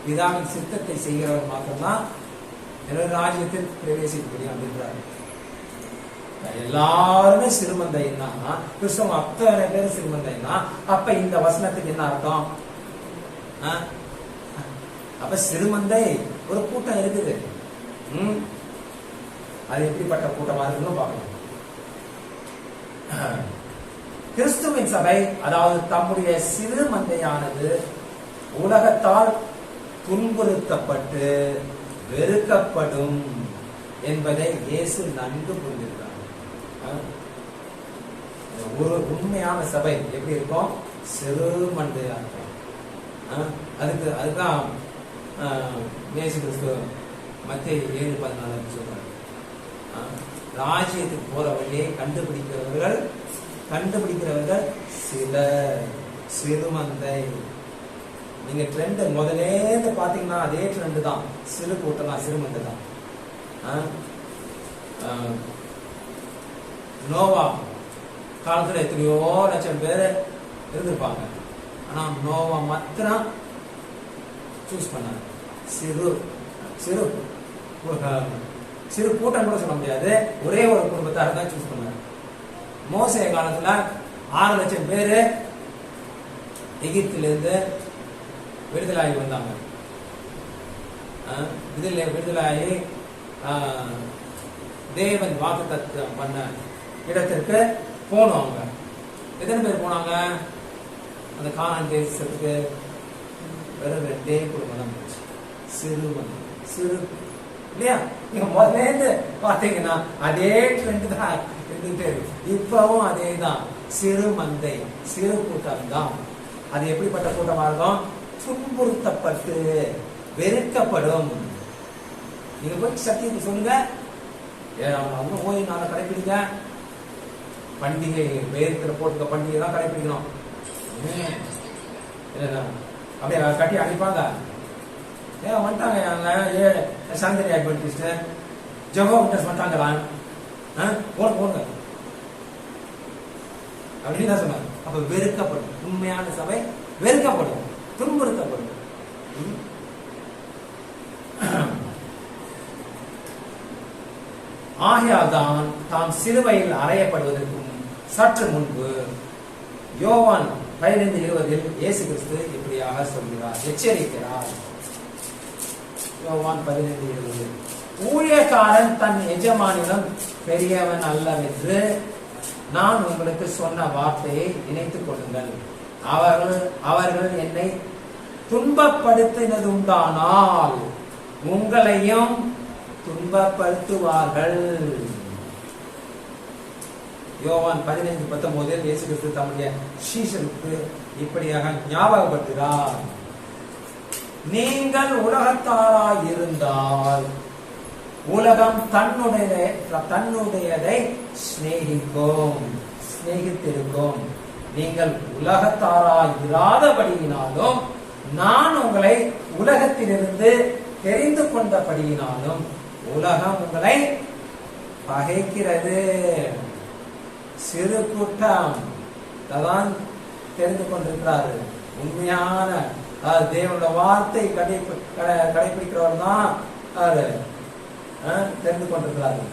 Speaker 1: பிதாவின் சித்தத்தை செய்கிறவர் மாத்திரம்தான் என்னோட ராஜ்யத்தில் பிரவேசிக்க முடியும் அப்படின்றாரு. எல்லாருமே சிறுமந்தைன்னா, கிறிஸ்தவங்க அத்தனை பேரும் சிறுமந்தைன்னா, அப்ப இந்த வசனத்துக்கு என்ன அர்த்தம்? அப்ப சிறுமந்தை ஒரு கூட்டம் இருக்குது. அது எப்படிப்பட்ட கூட்டமா இருக்குன்னு பார்க்கணும். கிறிஸ்துவின் சபை, அதாவது தம்முடைய சிறு மந்தையானது உலகத்தால் துன்புறுத்தப்பட்டு வெறுக்கப்படும் என்பதை இயேசு நன்கு புரிந்திருக்கிறார். ஒரு உண்மையான சபை எப்படி இருக்கும்? சிறு மந்தையா இருக்கும். அதுதான் இயேசு கிறிஸ்து மத்தேயு 7:14 சொல்றாரு. ராஜ்யத்துக்கு போற வழியை கண்டுபிடிக்கிறவர்கள் சில சிறுமந்தை. நீங்க ட்ரெண்ட் முதலே பாத்தீங்கன்னா அதே ட்ரெண்ட் தான், சிறு கூட்டம் தான், சிறுமந்தை தான். நோவா காலத்துல எத்தனையோ லட்சம் பேர் இருந்திருப்பாங்க. ஆனா நோவா மாத்திரம் சூஸ் பண்ண சிறு சிறு சிறு கூட்டம் கூட சொல்ல முடியாது, ஒரே ஒரு குடும்பத்தார் தான் சூஸ் பண்ணார். மோசே காலத்துல 6 லட்சம் பேரு எகிப்திலிருந்து விடுதலாகி வந்தாங்க. இதில் விடுதலாகி தேவன் வாக்குத்தத்தம் பண்ண இடத்திற்கு போனோம். அவங்க எத்தனை பேர் போனாங்க? அந்த கானான் தேசத்துக்கு வெறும் 2 குடும்பம் தான் போச்சு. சிறு இல்லையா? நீங்க முதல்ல பாத்தீங்கன்னா அதே ட்ரெண்ட் தான் இருந்துட்டே இருக்கு. இப்பவும் அதே தான். சிறு மந்தை, சிறு கூட்டம் தான். அது எப்படிப்பட்ட கூட்டமா இருக்கும்? துன்புறுத்தப்பட்டு வெறுக்கப்படும். நீங்க போய் சத்தியத்தை சொல்லுங்க, அவங்க போய் நாளை கடைபிடிங்க. பண்டிகை வேர்க்கிற போட்டுக்க பண்டிகை தான் கடைபிடிக்கணும். அப்படியே கட்டி அனுப்பாங்க. ஏன் வந்துட்டாங்க சாந்தரி அட்வென்டிஸ்ட் ஜெகோவா விட்னஸ் வந்துட்டாங்களா? போடுங்க அப்படின்னு தான் சொன்னாங்க. அப்ப வெறுக்கப்படும். உண்மையான சபை வெறுக்கப்படும், துன்புறுத்தப்படும். ஆகையால் தான் தாம் சிலுவையில் அறையப்படுவதற்கு சற்று முன்பு யோவான் 15:20 இயேசு கிறிஸ்து இப்படியாக சொல்கிறார், எச்சரிக்கிறார். யோவான் 15:20 ஊழியக்காரன் தன் எஜமானிடம் பெரியவன் அல்லவென்று நான் உங்களுக்கு சொன்ன வார்த்தையை நினைத்துக் கொள்ளுங்கள். அவர்கள் என்னை துன்பப்படுத்தினதுண்டானால் உங்களையும் துன்பப்படுத்துவார்கள். யோவான் 15:19 இயேசு கிறிஸ்து தம்முடைய சீஷருக்கு இப்படியாக ஞாபகப்படுத்துகிறார். நீங்கள் உலகத்தாராய் இருந்தால் உலகம் தன்னுடையதை சிநேகித்திருக்கும். நீங்கள் உலகத்தாராய் இராதபடியினாலும் நான் உங்களை உலகத்திலிருந்து தெரிந்து கொண்டபடியினாலும் உலகம் உங்களை பகைக்கிறது. சிறு கூட்டம் தான் தெரிந்து கொண்டிருக்கிறாரு. உண்மையான தேவனோட வார்த்தை கடைபிடிக்கிறவர் தான் தெரிந்து கொண்டிருக்கிறாரு.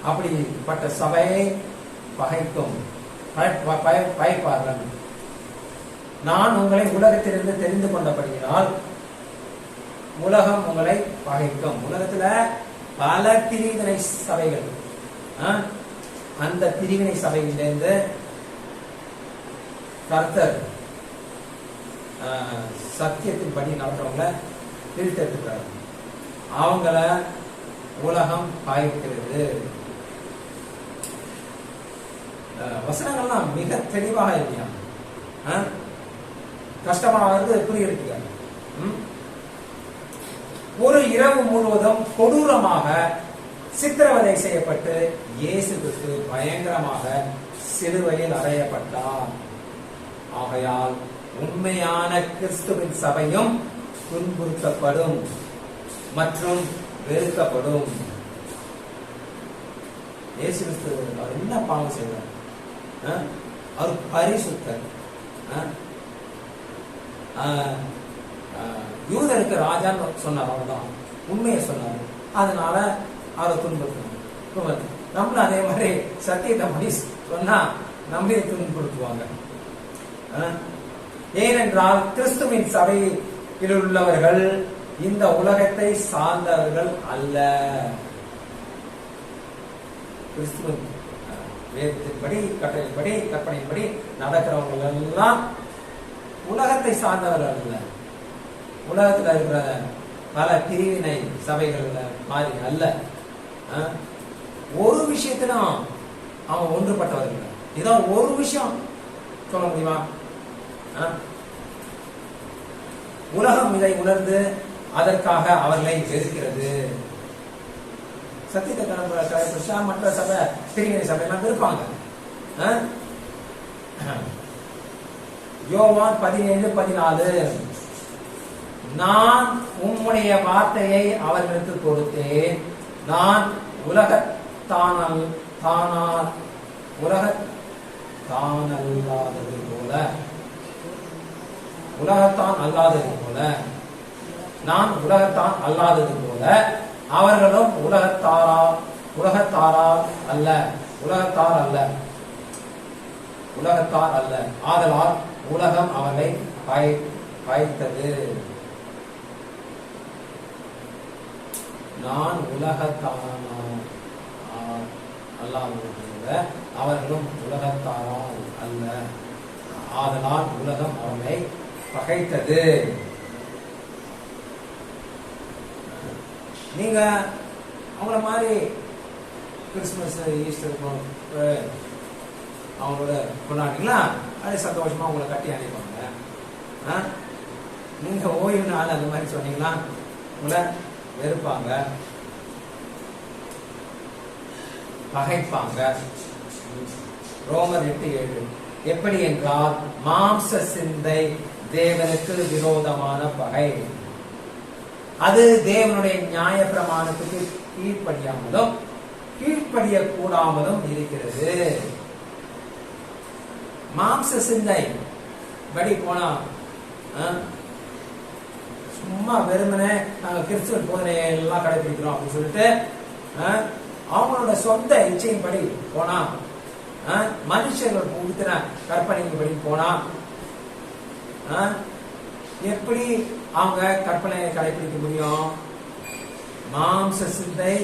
Speaker 1: அப்படிப்பட்ட சபையை பகைக்கும், பயப்பார்கள். நான் உங்களை உலகத்திலிருந்து தெரிந்து கொண்டபடியினால் உலகம் உங்களை பகைக்கும். உலகத்துல பல பிரிவினை சபைகள், அந்த பிரிவினை சபையிலிருந்து கர்த்தர் சத்தியத்தின்படி நடக்கிறவங்களை பிரித்தெடுக்கிறார். அவங்கள உலகம் பாய்க்கிறது. வசனங்கள்லாம் மிக தெளிவாக இருக்கியா, கஷ்டமானது புரியுது. ஒரு இரவு முழுவதும் கொடூரமாக சித்திரவதை செய்யப்பட்டு இயேசு கிறிஸ்து பயங்கரமாக சிலுவையில் அறையப்பட்டார். ஆகையால் உண்மையான கிறிஸ்துவின் சபையும் துன்புறுத்தப்படும் மற்றும் வெறுக்கப்படும். இயேசு கிறிஸ்து அவர் என்ன பாவம் செய்தார்? அவர் பரிசுத்தர். யூதருக்கு ராஜான்னு சொன்னார், அவர்தான் உண்மையை சொன்னார். அதனால அவரை துன்புறுத்தணும். நம்மளும் அதே மாதிரி சத்தியத்தை படி சொன்னா நம்மளே துன்புறுத்துவாங்க. ஏனென்றால் கிறிஸ்துவின் சபையில் உள்ளவர்கள் இந்த உலகத்தை சார்ந்தவர்கள் அல்ல. கிறிஸ்துவின் வேதத்தின்படி, கட்டளைப்படி, கற்பனையின்படி நடக்கிறவங்க எல்லாம் உலகத்தை சார்ந்தவர்கள் அல்ல. உலகத்துல இருக்கிற பல பிரிவினை சபைகள் மாறி அல்ல. ஒரு விஷயத்திலும் அவங்க ஒன்றுபட்டவர்கள். இதான் ஒரு விஷயம் சொல்ல முடியுமா? உலகம் இதை உணர்ந்து அதற்காக அவர்களை வெறுக்கிறது. சத்தியத்தை கடைபிடிச்சா மற்ற சபை, பிரிவினை சபை எல்லாம் இருப்பாங்க. யோவான் 17:14 நான் உம்முடைய வார்த்தையை அவர்களுக்கு கொடுத்தேன். நான் உலகத்தான் அல்லாதது போல நான் உலகத்தான் அல்லாதது போல அவர்களும் உலகத்தார் அல்ல. ஆதலால் உலகம் அவர்களை பகைத்தது. நான் உலகத்தாரா அல்லாத அவர்களும் உலகத்தாரால் அல்ல, ஆதலால் உலகம் அவனை பகைத்தது. நீங்க அவங்கள மாதிரி கிறிஸ்துமஸ் ஈஸ்டர் அவங்களோட கொண்டாடிங்களா, அது சந்தோஷமா அவங்களை கட்டி அனுப்பாங்க. நீங்க ஓய்வு நாள் அந்த மாதிரி சொன்னீங்களா உங்களை வெறுப்பாங்க, பகைப்பாங்க. ரோமர் 8:7 எப்படி என்றால் மாம்ச சிந்தை தேவனுக்கு விரோதமான பகை, அது தேவனுடைய நியாய பிரமாணத்துக்கு கீழ்ப்படியாமலும் கீழ்ப்படிய கூடாமலும் இருக்கிறது. மாம்ச சிந்தை படி போனா சும்மா வெறுமனே நாங்க கிறிஸ்துவ போதனையை எல்லாம் கடைபிடிக்கிறோம் அப்படின்னு சொல்லிட்டு அவங்களோட சொந்த இச்சையின்படி போனா, மனுஷர்கள் உடுத்தின கற்பனைப்படி போனா எப்படி அவங்க கற்பனையை கடைபிடிக்க முடியும்? மாம்ச சிந்தை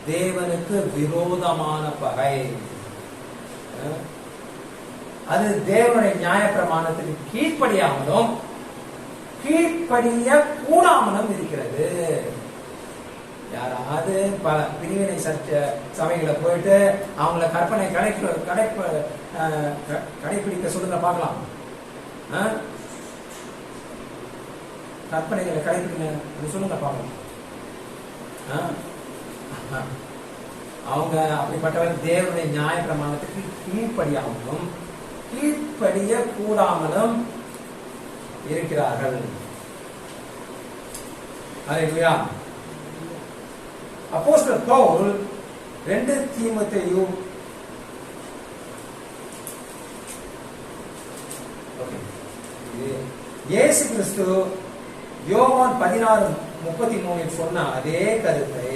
Speaker 1: தேவனுக்கு விரோதமான பகை, அது தேவனுடைய நியாய பிரமாணத்துக்கு கீழ்ப்படியாமலும் கீழ்ப்படிய கூடாமலும் இருக்கிறது. யாராவது பல பிரிவினை சபைகளை போயிட்டு அவங்கள கற்பனை கடைபிடிக்க சொல்லுங்க பார்க்கலாம். கற்பனைகளை கடைபிடிக்க சொல்லுங்க பார்க்கலாம். அவங்க அப்படிப்பட்டவர் தேவனுடைய நியாய பிரமாணத்துக்கு கீழ்ப்படியாமலும் கீழ்ப்படிய கூடாமலும் இருக்கிறார்கள். அல்லேலூயா. அப்போஸ்தலர் பவுல் 2 தீமோத்தேயு இயேசு கிறிஸ்து யோவான் 16:33 சொன்ன அதே கருத்தை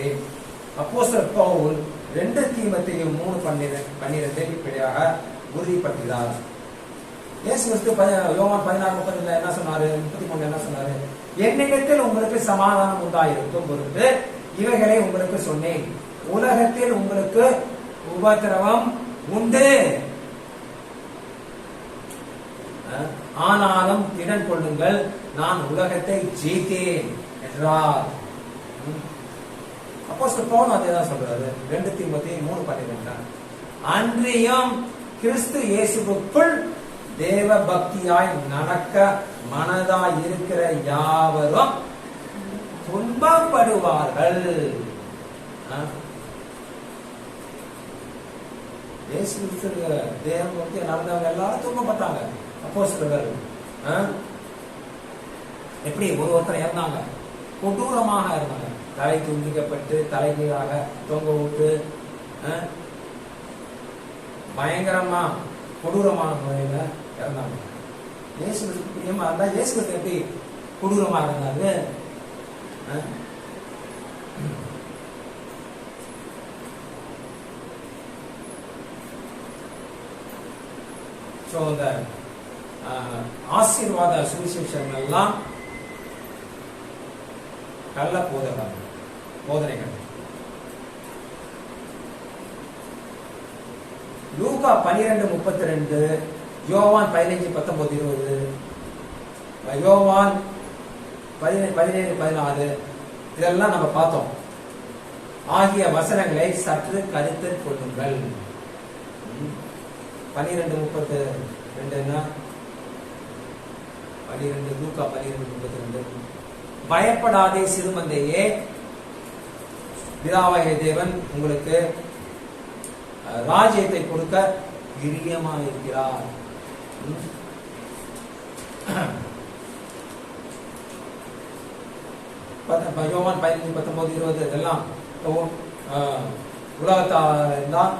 Speaker 1: அப்போஸ்தலர் பவுல் 2 தீமோத்தேயு 3:12 இப்படியாக உறுதிப்படுத்துகிறார். இயேசு கிறிஸ்து யோவான் 16:32 என்ன சொன்னாரு, 33 என்ன சொன்னாரு? என்னிடத்தில் உங்களுக்கு சமாதானம் உண்டாயிருக்கும் பொருட்டு இவைகளை உங்களுக்கு சொன்னேன், உலகத்தில் உங்களுக்கு உபத்திரவம் உண்டு, ஆனாலும் திடன் கொள்ளுங்கள், நான் உலகத்தை ஜெயித்தேன் என்றார். அப்போஸ்தலர் பவுல் அதேதான் சொல்றாரு 2 தீமோத்தேயு 3:12. அன்றியும் கிறிஸ்து இயேசுவுக்குள் தேவ பக்தியாய் நடக்க மனதாய் இருக்கிற யாவரும் துன்பப்படுவார்கள். இயேசு கிறிஸ்து தேவ பக்தியா நடந்தவங்க எல்லாரும் துன்பப்பட்டாங்க. அப்போஸ்தலர்கள் எப்படி ஒருத்தர் இறந்தாங்க, கொடூரமாக இருந்தாங்க, தலை துண்டிக்கப்பட்டு தலைகீழாக தொங்க விட்டு பயங்கரமா கொடூரமான முறையில இறந்தாங்க. இயேசு பிரியமா இருந்தா இயேசு எப்படி கொடூரமா இருந்தாங்க? இந்த ஆசீர்வாத சுவிசேஷங்கள் எல்லாம் கள்ள போதனைகள். லூக்கா 12:32, யோவான் 15:19-20, யோவான் 17:14 இதெல்லாம் நம்ம பார்த்தோம். ஆகிய வசனங்களை சற்று கருத்தில் கொள்ளுங்கள். 12:32 லூக்கா 12:32 பயப்படாதே சிறுமந்தையே, பிதாவாகிய தேவன் உங்களுக்கு ராஜ்யத்தை கொடுக்க பிரியமாயிருக்கிறார். யோவான் 15:19-20 இதெல்லாம் உலகத்தார் இருந்தால்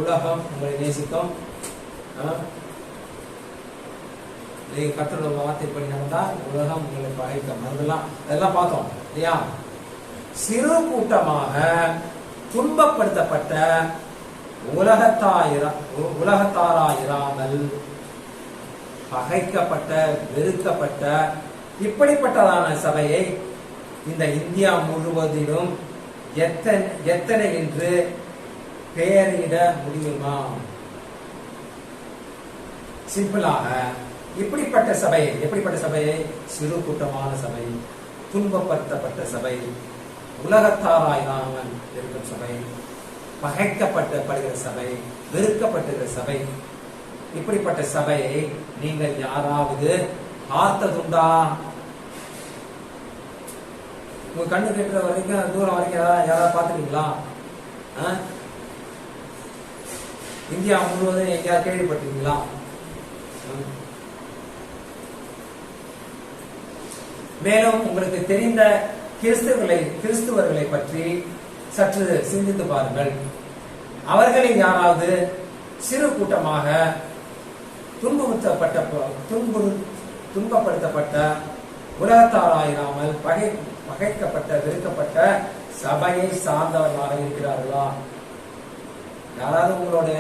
Speaker 1: உலகம் உங்களை நேசிக்கும், கர்த்தருடைய வார்த்தைப்படி நடந்தால் உலகம் உங்களை பகைக்கும். அதெல்லாம் பார்த்தோம் இல்லையா? சிறு கூட்டமாக துன்பப்படுத்தப்பட்ட உலகத்தாராயிராமல் பகைக்கப்பட்ட, வெறுக்கப்பட்ட இப்படிப்பட்டதான சபையை இந்த இந்தியா முழுவதிலும் எத்தனை என்று பெயரிட முடியுமா? சிம்பிளாக எப்படிப்பட்ட சபையை சிறு கூட்டமான சபை, துன்பப்படுத்தப்பட்ட சபை, உலகத்தாராயாமல் இருக்கும் சபை, பகைக்கப்படுகிற சபை, வெறுக்கப்பட்டிருக்கிற சபை, இப்படிப்பட்ட சபையை நீங்கள் யாராவது பார்த்ததுண்டா? உங்க கண்ணு கேட்கிற வரைக்கும் தூரம் வரைக்கும் யாராவது பார்த்துருக்கீங்களா? இந்தியா முழுவதும் எங்கேயாவது கேள்விப்பட்டிருக்கீங்களா? மேலும் உங்களுக்கு தெரிந்த கிறிஸ்துவர்களை பற்றி சற்று சிந்தித்து பாருங்கள். அவர்களில் யாராவது சிறு கூட்டமாக துன்பப்படுத்தப்பட்ட, உலகத்தாராயிராமல் பகைக்கப்பட்ட, வெறுக்கப்பட்ட சபையை சார்ந்தவர்களாக இருக்கிறார்களா? யாராவது உங்களுக்கு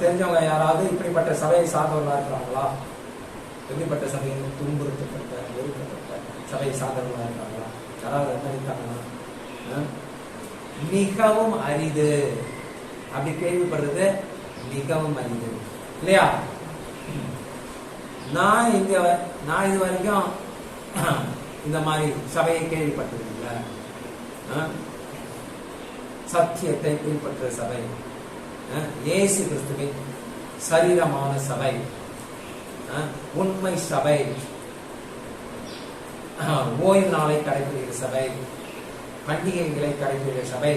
Speaker 1: தெரிஞ்சவங்க யாராவது இப்படிப்பட்ட சபையை சார்ந்தவர்களாக இருக்கிறாங்களா? எப்படிப்பட்ட சபையில் துன்புறுத்தப்பட்ட, வெறுக்கப்பட்ட சபையை சார்ந்தவர்களாக இருக்கிறாங்களா? யாராவது இருக்காங்கன்னா மிகவும் அரிது. அப்படி கேள்விப்படுறது மிகவும் அரிது இல்லையா? நான் இது வரைக்கும் இந்த மாதிரி சபையை கேள்விப்பட்டதில்லை. சத்தியத்தை பின்பற்ற சபை, இயேசு கிறிஸ்துவின் சரீரமான சபை, உண்மை சபை, ஓய்வு நாளை கடைபிடிக்கிற சபை, பண்டிகைகளை கடைபிடிக்கிற சபை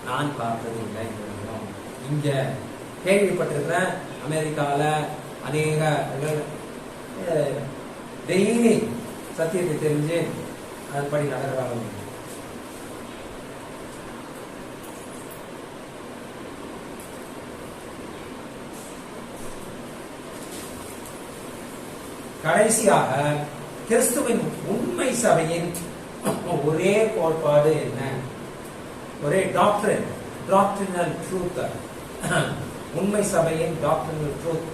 Speaker 1: நான் பார்த்ததில்லை. இங்க கேள்விப்பட்டிருக்கிற அமெரிக்கால அநேக டெய்லி சத்தியத்தை தெரிஞ்சு அதன்படி நடக்கிறாங்க. கடைசியாக கிறிஸ்துவின் உண்மை சபையின் ஒரே கோட்பாடு என்ன? ஒரே டாக்டரினல் ட்ரூத். உண்மை சபையின் டாக்டரினல் ட்ரூத்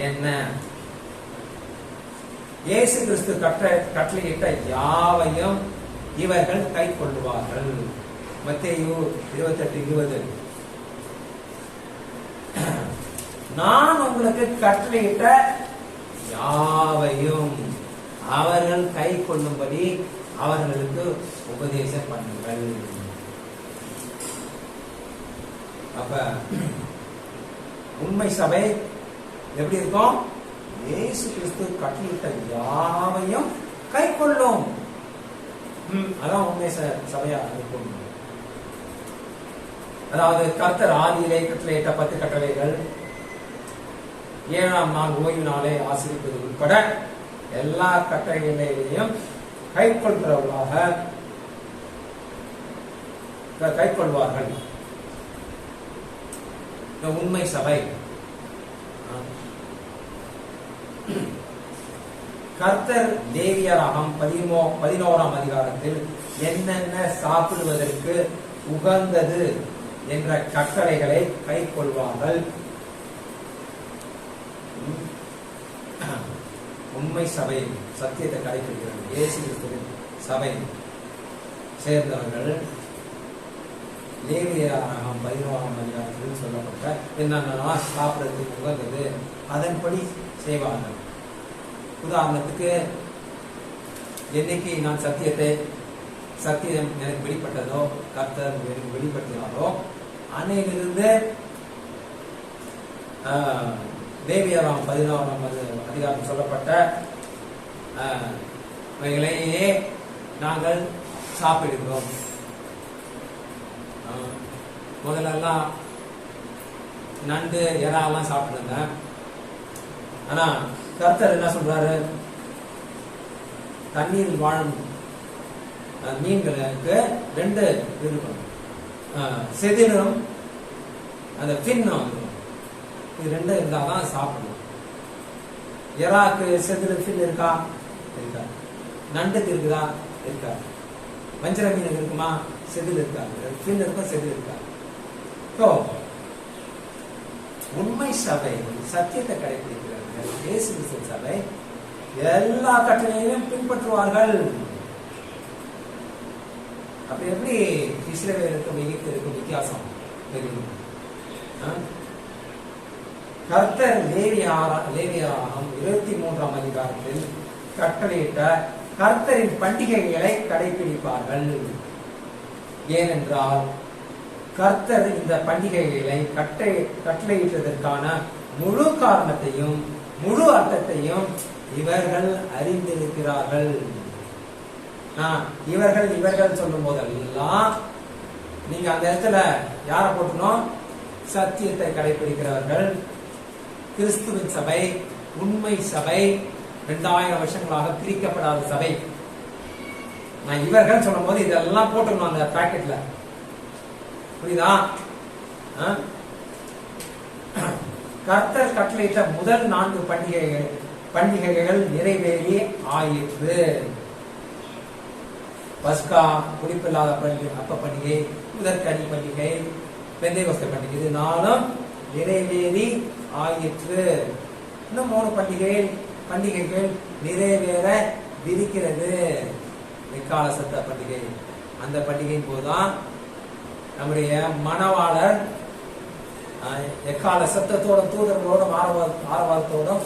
Speaker 1: என்ன? இயேசு கிறிஸ்து கட்டளையிட்ட யாவையும் இவர்கள் கை கொள்வார்கள். மத்தேயு 28:20. நான் உங்களுக்கு கட்டளையிட்ட யாவையும் அவர்கள் கை கொள்ளும்படி அவர்களுக்கு உபதேசம் பண்ணுங்கள். அப்ப உண்மை சபை எப்படி இருக்கும்? இயேசு கிறிஸ்து கட்டளையிட்ட யாவையும் கை கொள்ளும். அதான் உண்மை சபையா இருக்கும். அதாவது கர்த்தர் ஆதியிலே கட்டளையிட்ட 10 கட்டளைகள், 7ஆம் நாள் ஓய்வு நாளை ஆசரிப்பது உட்பட எல்லா கட்டளைகளையும் கைக்கொள்கிறவர்களாக கைக்கொள்வார்கள். உண்மை சபை. கர்த்தர் லேவியராகம் 11ஆம் அதிகாரத்தில் என்னென்ன சாப்பிடுவதற்கு உகந்தது என்ற கட்டளைகளை கை கொள்வார்கள். உண்மை சபை சத்தியத்தை கடைபிடிக்கிறது. இயேசு கிறிஸ்துவின் சபை சேர்ந்தவர்கள் லேவியராகம் 11ஆம் அதிகாரத்தில் சொல்லப்பட்ட என்னென்ன சாப்பிடுறதுக்கு உகந்தது அதன்படி செய்வார்கள். உதாரணத்துக்கு, என்னைக்கு நான் சத்தியம் எனக்கு வெளிப்பட்டதோ, கர்த்தர் எனக்கு வெளிப்படுத்தினாரோ, அன்னையிலிருந்து லேவியராகம் 11ஆம் அதிகாரம் சொல்லப்பட்ட வைகளையே நாங்கள் சாப்பிடுகிறோம். முதலெல்லாம் நண்டு இறாலாம் சாப்பிட்டுருந்தேன். ஆனா கர்த்தர் என்ன சொல்றாரு? தண்ணீரில் வாழும் மீன்களுக்கு 2 இருக்கும், செதிலும் அந்த பின்னும். இது 2 இருந்தாதான் சாப்பிடணும். எறாக்கு செதில் பின் இருக்கா? இருக்கா. நண்டுக்கு இருக்குதா? இருக்கா. வஞ்சர மீனுக்கு இருக்குமா? செதில் இருக்காது. பின் இருக்கும், செதில் இருக்காது. உண்மை சபை சத்தியத்தை கடைபிடிக்கிறார்கள். இயேசு கிறிஸ்துவின் சபை எல்லா கட்டளைகளையும் பின்பற்றுவார்கள். அப்ப எப்படி இஸ்ரவேலுக்கும் எகிப்திற்கும் வித்தியாசம் தெரியும்? கர்த்தர் லேவியராகமம் 23ஆம் அதிகாரத்தில் கட்டளையிட்ட கர்த்தரின் பண்டிகைகளை கடைபிடிப்பார்கள். ஏனென்றால் கர்த்தர் இந்த பண்டிகைகளை கட்டளையிட்டதற்கான முழு காரணத்தையும் முழு அர்த்தத்தையும் இவர்கள் அறிந்திருக்கிறார்கள். இவர்கள் சொல்லும் போதெல்லாம் நீங்க அந்த இடத்துல யார போட்டணும்? சத்தியத்தை கடைபிடிக்கிறவர்கள், கிறிஸ்துவின் சபை, உண்மை சபை, 2000 வருஷங்களாக பிரிக்கப்படாத சபை. நான் இவர்கள் சொல்லும் போது இதெல்லாம் போட்டுக்கணும் அந்த பாக்கெட்ல. புரியுதா? கர்த்தர் கட்டளையிட்ட முதல் 4 பண்டிகைகள் நிறைவேறி ஆயிற்று. பஸ்கா, புளிப்பில்லாத அப்ப பண்டிகை, முதற்கனி பண்டிகை, பெந்தைகோஸ்தே பண்டிகை, இது 4 நிறைவேறி ஆயிற்று. இன்னும் 3 பண்டிகைகள் நிறைவேற இருக்கிறது. எக்கால சத்த பண்டிகை, அந்த பண்டிகையின் போதுதான் நம்முடைய மணவாளர் எக்கால சத்தத்தோட தூதர்களோடும் ஆரவாரத்தோடும்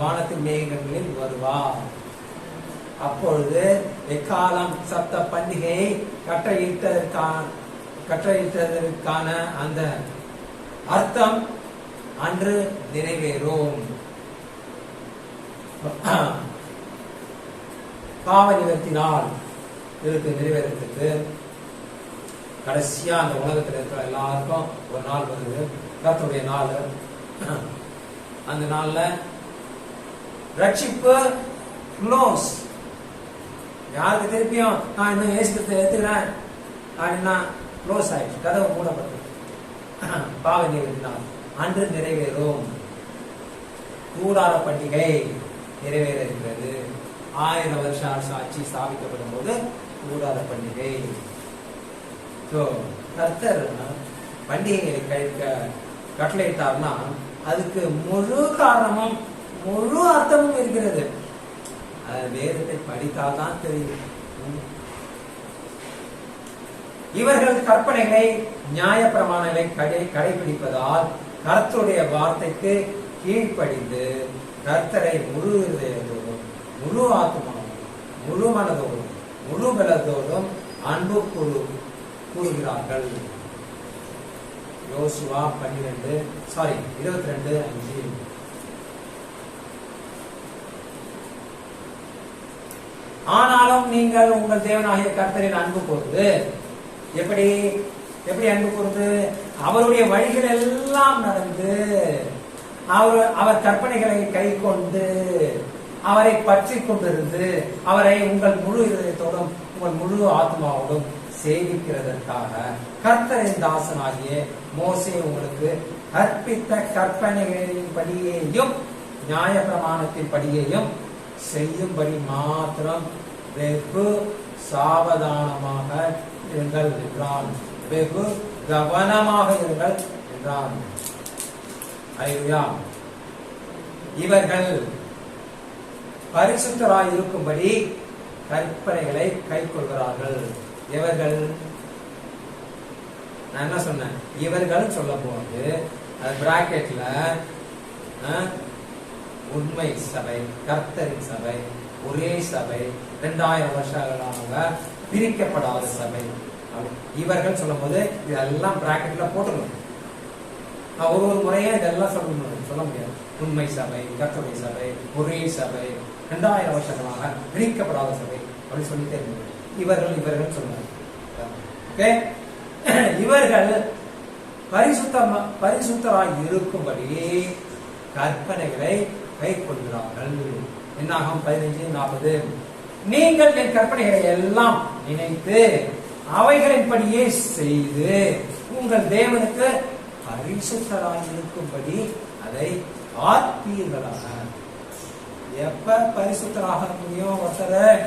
Speaker 1: வானத்தின் மேகங்களில் வருவார். அப்பொழுது எக்காலம் சத்த பண்டிகையை கட்டளையிட்டதற்கான அந்த அர்த்தம் அன்று நிறைவேறும். பாவ நிவர்த்தினால் இதுக்கு நிறைவேறதுக்கு கடைசியா அந்த உலகத்தில் இருக்கிற எல்லாருக்கும் ஒரு நாள் வருது, கர்த்தருடைய நாள். அந்த நாள்ல ரட்சிப்பு க்ளோஸ். யாருக்கு திருப்பியும் நான் இன்னும் ஏசுகிறத ஏத்துக்கிறேன் அப்படின்னா க்ளோஸ் ஆயிடுச்சு, கதவு மூடப்பட்டது. பாவ நிவர்த்தினால் அன்று நிறைவேறும். கூடார பண்டிகை நிறைவேற இருக்கிறது. 1000 வருஷ ஆட்சி ஸ்தாபிக்கப்படும் போது கூடார பண்டிகை. கர்த்தர் பண்டிகைகளை கட்டளையிட்டார்னா அதுக்கு முழு காரணமும் முழு அர்த்தமும் இருக்கிறது. வேதத்தை படித்தால்தான் தெரியும். இவர்கள் கற்பனைகளை நியாய பிரமாணங்களை கடைபிடிப்பதால் கர்த்தருடைய வார்த்தைக்கு கீழ்ப்படிந்து கர்த்தரை முழு இதயத்தோடும் முழு ஆத்மாவோடும் முழு மனதோடும் முழு பலத்தோடும் அன்பு கூறுகிறார்கள். யோசுவா 22:5. ஆனாலும் நீங்கள் உங்கள் தேவனாகிய கர்த்தரில் அன்பு கூர்ந்து, எப்படி அன்பு கூர்ந்து? அவருடைய வழிகள் எல்லாம் நடந்து அவர் கற்பனைகளை கை கொண்டு அவரை பற்றி கொண்டிருந்து அவரை உங்கள் முழு இதயத்தோடும் உங்கள் முழு ஆத்மாவோடும் சேவிக்கிறதற்காக கர்த்தரின் தாசனாகிய மோசே உங்களுக்கு கற்பித்த கற்பனைகளின் படியையும் நியாய பிரமாணத்தின் படியையும் செய்யும்படி மாத்திரம் வெகு சாவதானமாக இருங்கள் என்றான். வெகு கவனமாக இருங்கள் என்றான். ஐயா, இவர்கள் பரிசுத்தராய் இருக்கும்படி கற்பனைகளை கை கொள்கிறார்கள். இவர்கள், நான் என்ன சொன்னேன்? இவர்கள் சொல்ல போது பிராக்கெட்ல உண்மை சபை, கர்த்தரின் சபை, ஒரே சபை, 2000 வருஷங்களாக பிரிக்கப்படாத சபை. இவர்கள் சொல்லும் போது இதெல்லாம் பிராக்கெட்ல போட்டுக்கணும். ஒரு முறையே இதெல்லாம் சொல்ல முடியாது. உண்மை சபை, கர்த்தருடைய சபை, ஒரே சபை, 2000 வருஷங்களாக பிரிக்கப்படாத சபை அப்படின்னு சொல்லிட்டே இருந்தது. இவர்கள் சொன்னாங்க. இவர்கள் பரிசுத்தராய் இருக்கும்படி கற்பனைகளை கை கொள்கிறார்கள். என்னாகும் 15:40. நீங்கள் என் கற்பனைகளை எல்லாம் நினைத்து அவைகளின்படியே செய்து உங்கள் தேவனுக்கு பரிசுத்தராய் இருக்கும்படி அதை ஆத்மீகளாக. எப்ப பரிசுத்தராக முடியும்? ஒருத்தர்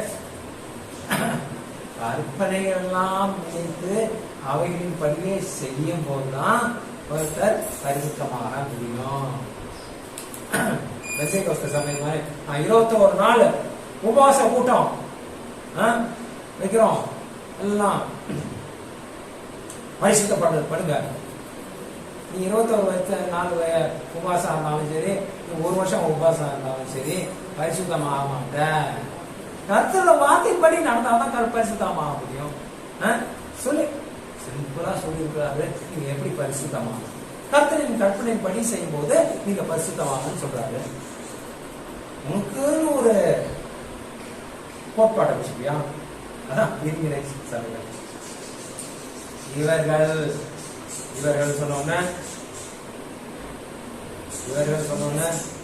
Speaker 1: கற்பனை எல்லாம் நினைத்து அவைகளின் படியே செய்யும் போதுதான் ஒருத்தர் பரிசுத்தமாக முடியும். சமயம் மாதிரி 21 நாள் உபவாச கூட்டம் வைக்கிறோம், எல்லாம் பரிசுத்தப்படுங்க. நீ 21 நாள் உபவாசம் இருந்தாலும் சரி, நீ 1 வருஷம் உபவாசம் இருந்தாலும் சரி, பரிசுத்தமாக மாட்ட. கர்த்தரோட வார்த்தைப்படி நடந்தாதான் பரிசுத்தமாக முடியும். சொல்லி சிம்பிளா சொல்லி இருக்கிறாரு, நீங்க எப்படி பரிசுத்தமாக கர்த்தரின் கற்பனையின் படி செய்யும் போது நீங்க பரிசுத்தமாகன்னு சொல்றாரு. உனக்குன்னு ஒரு கோட்பாட்டை வச்சுப்பியா? அதான் விதிமுறை சபைகள். இவர்கள் சொன்னோன்னு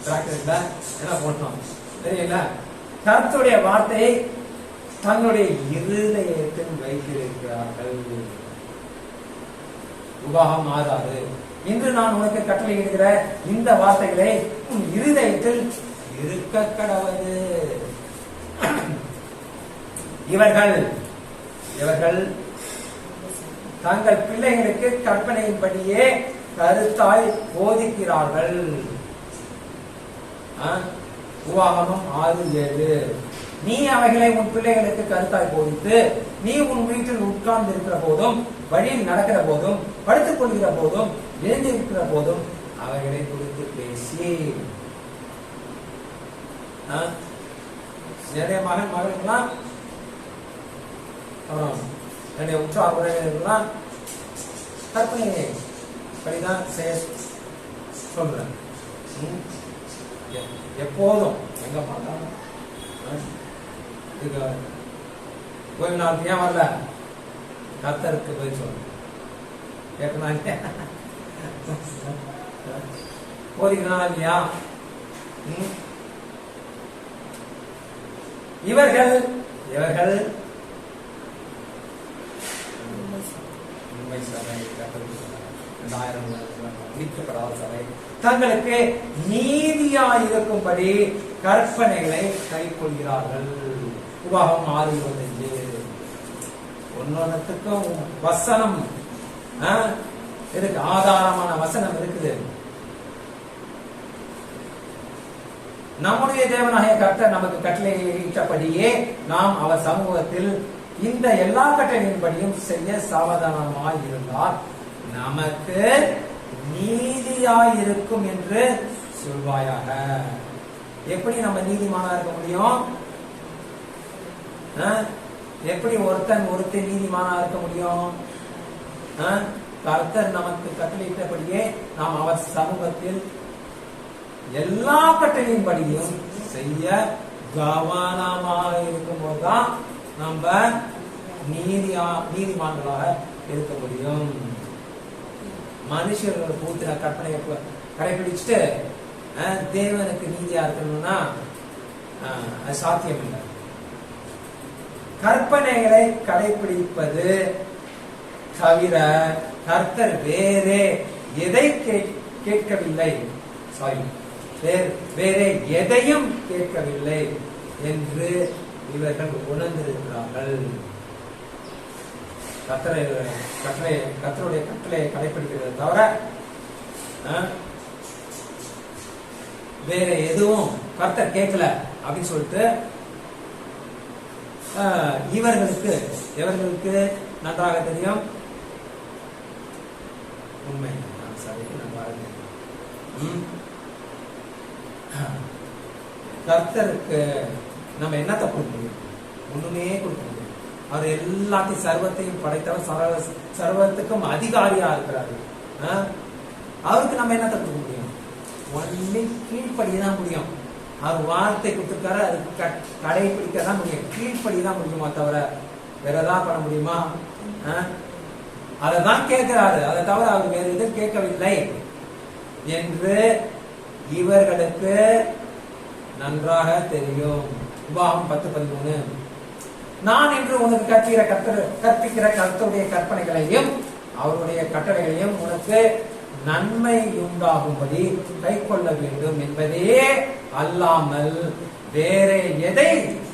Speaker 1: பிராக்டிஸ்ல என்ன போட்டோம் தெரியல. கர்த்தருடைய வார்த்தையை தன்னுடைய இருதயத்தில் வைத்திருக்கிறார்கள். உபாகம் 6:6. இன்று நான் உனக்கு கட்டளையிடுகிற இந்த வார்த்தைகளை உன் இருதயத்தில் இருக்க கடவது. இவர்கள் தங்கள் பிள்ளைகளுக்கு கற்பனையின்படியே கருத்தாய் போதிக்கிறார்கள். உபாகமம் 6:7. நீ அவைகளை உன் பிள்ளைகளுக்கு கருத்தாய் போதித்து, நீ உன் வீட்டில் உட்கார்ந்து இருக்கிற போதும், வழியில் நடக்கிற போதும், படுத்துக் கொள்கிற போதும், எழுந்திருக்கிற போதும் அவைகளை குறித்து பேசி. நிறைய மகன்கள்லாம் என்னுடைய உற்றார் உறவினர்கள்லாம் கற்பனை படிதான் செய்ய சொல்றேன். எப்போதும் எங்க பார்த்தாலும் கோயில் நாளுக்கு ஏன் வரல, கர்த்தருக்கு போய் சொல்றேன். கேட்கணும் போதிக்கலாம் இல்லையா? இவர்கள் உண்மை சபை, முடிக்கப்படாத சபை, தங்களுக்கு நீதியாயிருக்கும்படி கற்பனைகளை கைக்கொள்கிறார்கள். உபாகம் 6:25. ஒன்னொன்னுக்கும் வசனம் இருக்கு, ஆதாரமான வசனம் இருக்குது. நம்முடைய தேவனாகிய கர்த்தர் நமக்கு கட்டளையிட்டபடியே நாம் அவர் சமூகத்தில் இந்த எல்லா கட்டளையின்படியும் செய்ய சாவதானமாய் இருந்தால் நமக்கு நீதியாயிருக்கும் என்று சொல்வாயாக. எப்படி நம்ம நீதிமானா இருக்க முடியும்? எப்படி ஒருத்தி நீதிமானா இருக்க முடியும்? கர்த்தர் நமக்கு கட்டளையிட்டபடியே நாம் அவர் சமூகத்தில் எல்லா கட்டளையின்படியும் செய்ய கவனமாக இருக்கும் போதுதான் நம்ம நீதிமான்களாக இருக்க முடியும். மனுஷர்கள் பூத்தின கற்பனையை கடைபிடிச்சுட்டு தேவனுக்கு நீதியா இருக்கணும்னா அது சாத்தியம் இல்லை. கற்பனைகளை கடைபிடிப்பது தவிர கர்த்தர் வேறே எதை கேட்கவில்லை, வேறே எதையும் கேட்கவில்லை என்று இவர்கள் உணர்ந்திருக்கிறார்கள். கர்த்தருடைய கட்டளையை கடைபிடிக்கிறத தவிர வேற எதுவும் கர்த்தர் கேட்கல அப்படின்னு சொல்லிட்டு இவர்களுக்கு நன்றாக தெரியும். உண்மை நன்றாக தெரியும். கர்த்தருக்கு நம்ம என்னத்தை கொடுக்க முடியும்? ஒண்ணுமே கொடுக்க முடியும். அவர் எல்லாத்தையும் சர்வத்தையும் படைத்தவர், சர்வத்துக்கும் அதிகாரியா இருக்கிறாரு. அவருக்கு நம்ம என்னத்தை கொடுக்க முடியும்? ஒன்லி கீழ்ப்படிதான் முடியும். அவர் வார்த்தை கொடுத்துருக்காரு, அதுக்கு கடைபிடிக்க தான் முடியும், கீழ்ப்படிதான் முடியுமா தவிர வேற ஏதாவது பண்ண முடியுமா? அதைதான் கேட்கிறாரு, அதை தவிர அவர் வேற எதுவும் கேட்கவில்லை என்று இவர்களுக்கு நன்றாக தெரியும். உபாகம் 10:13. நான் என்று உனக்கு கற்பிக்கிற கர்த்தருடைய கற்பனைகளையும் அவருடைய கட்டளைகளையும் உனக்கு நன்மை உண்டாகும்படி கை கொள்ள வேண்டும் என்பதே அல்லாமல் வேற எதை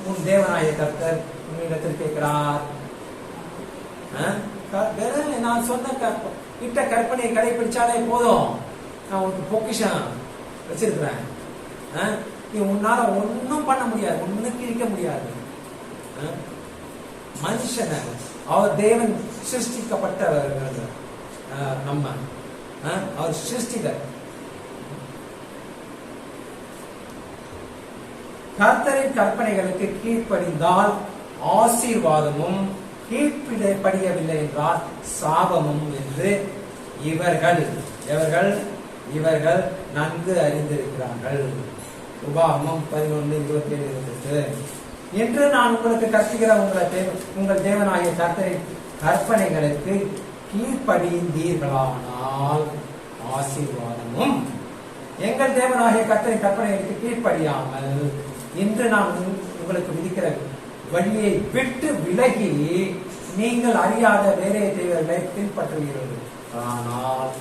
Speaker 1: உன் தேவனாய கர்த்தர் உன்னிடத்தில் கேட்கிறார்? வெறும் நான் சொன்ன இட்ட கற்பனையை கடைபிடிச்சாலே போதும், நான் உனக்கு பொக்கிஷம் வச்சிருக்கிறேன். நீ உன்னால ஒன்னும் பண்ண முடியாது, ஒன்னும் கிழிக்க முடியாது. மனுஷனை அவர் தேவன் சிருஷ்டிக்கப்பட்டவர்கள் நம்ம, அவர் சிருஷ்டிகர். கர்த்தரின் கற்பனைகளுக்கு கீழ்ப்படிந்தால் ஆசீர்வாதமும், கீழ்ப்படியவில்லை என்றால் சாபமும் என்று இவர்கள் நன்கு அறிந்திருக்கிறார்கள். உபாகமம் 11:27. என்று நான் உங்களுக்கு கற்பிக்கிற உங்கள் தேவனாகிய கர்த்தரின் கற்பனைகளுக்கு கீழ்ப்படிந்தீர்களானால் ஆசீர்வாதமும், எங்கள் தேவனாகிய கர்த்தரின் கற்பனைகளுக்கு கீழ்ப்படியாமல் இன்று நான் உங்களுக்கு விதிக்கிற வழியை விட்டு விலகி நீங்கள் அறியாத வேறே தேவர்களை பின்பற்றுவீர்கள், ஆனால்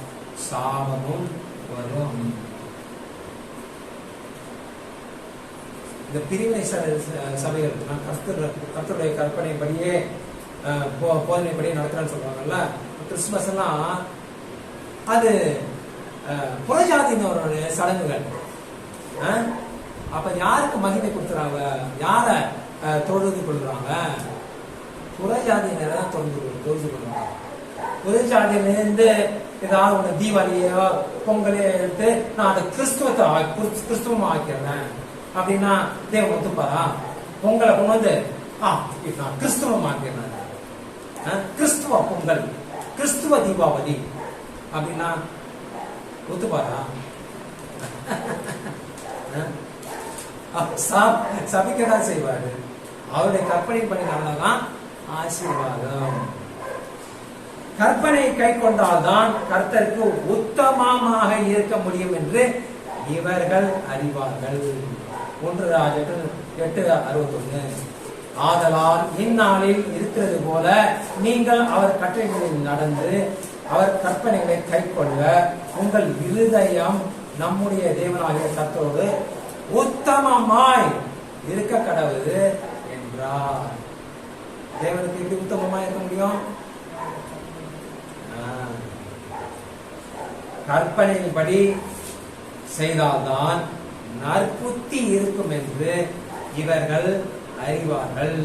Speaker 1: சாபமும் வரும். இந்த பிரிவினை சபைகள் கர்த்தருடைய கற்பனைப்படியே போதனைப்படியே நடத்துறான்னு சொல்றாங்கல்ல. கிறிஸ்துமஸ் எல்லாம் அது புறஜாதியினருடைய சடங்குகள். அப்ப யாருக்கு மகிமை கொடுத்துறாங்க? யார தொழுது கொள்றாங்க? புறஜாதியினரை தான் தொழுது கொள்றாங்க. புறஜாதியிலிருந்து ஏதாவது ஒண்ணு தீபாவளியோ பொங்கலையோ எடுத்து நான் அதை கிறிஸ்துவமா ஆக்கிறேன் அப்படின்னா தேவன் ஒத்துப்பாரா? பொங்கலை கொண்டு வந்து நான் கிறிஸ்துவம் ஆக்கிறேன், கிறிஸ்துவ பொங்கல், கிறிஸ்துவ தீபாவளி அப்படின்னா ஒத்துப்பாரா? சபிக்கதான் செய்வாரு. அவருடைய கற்பனை பண்ணினால்தான் ஆசீர்வாதம். கற்பனை கை கொண்டால்தான் கர்த்தருக்கு உத்தமமாக இருக்க முடியும் என்று இவர்கள் அறிவார்கள். 1 ராஜர்கள் 8:61. ஆதலால் இந்நாளில் இருக்கிறது போல நீங்கள் அவர் கட்டளைகளில் நடந்து அவர் கற்பனைகளை கை கொள்ள உங்கள் இருதயம் நம்முடைய தேவனாகிய கர்த்தரோடு உத்தமமாய் இருக்க கடவுது என்றார். தேவனுக்கு எப்படி உத்தமமாய் இருக்க முடியும்? கற்பனையின்படி செய்தால்தான் நற்புத்தி இருக்கும் என்று இவர்கள் அறிவார்கள்.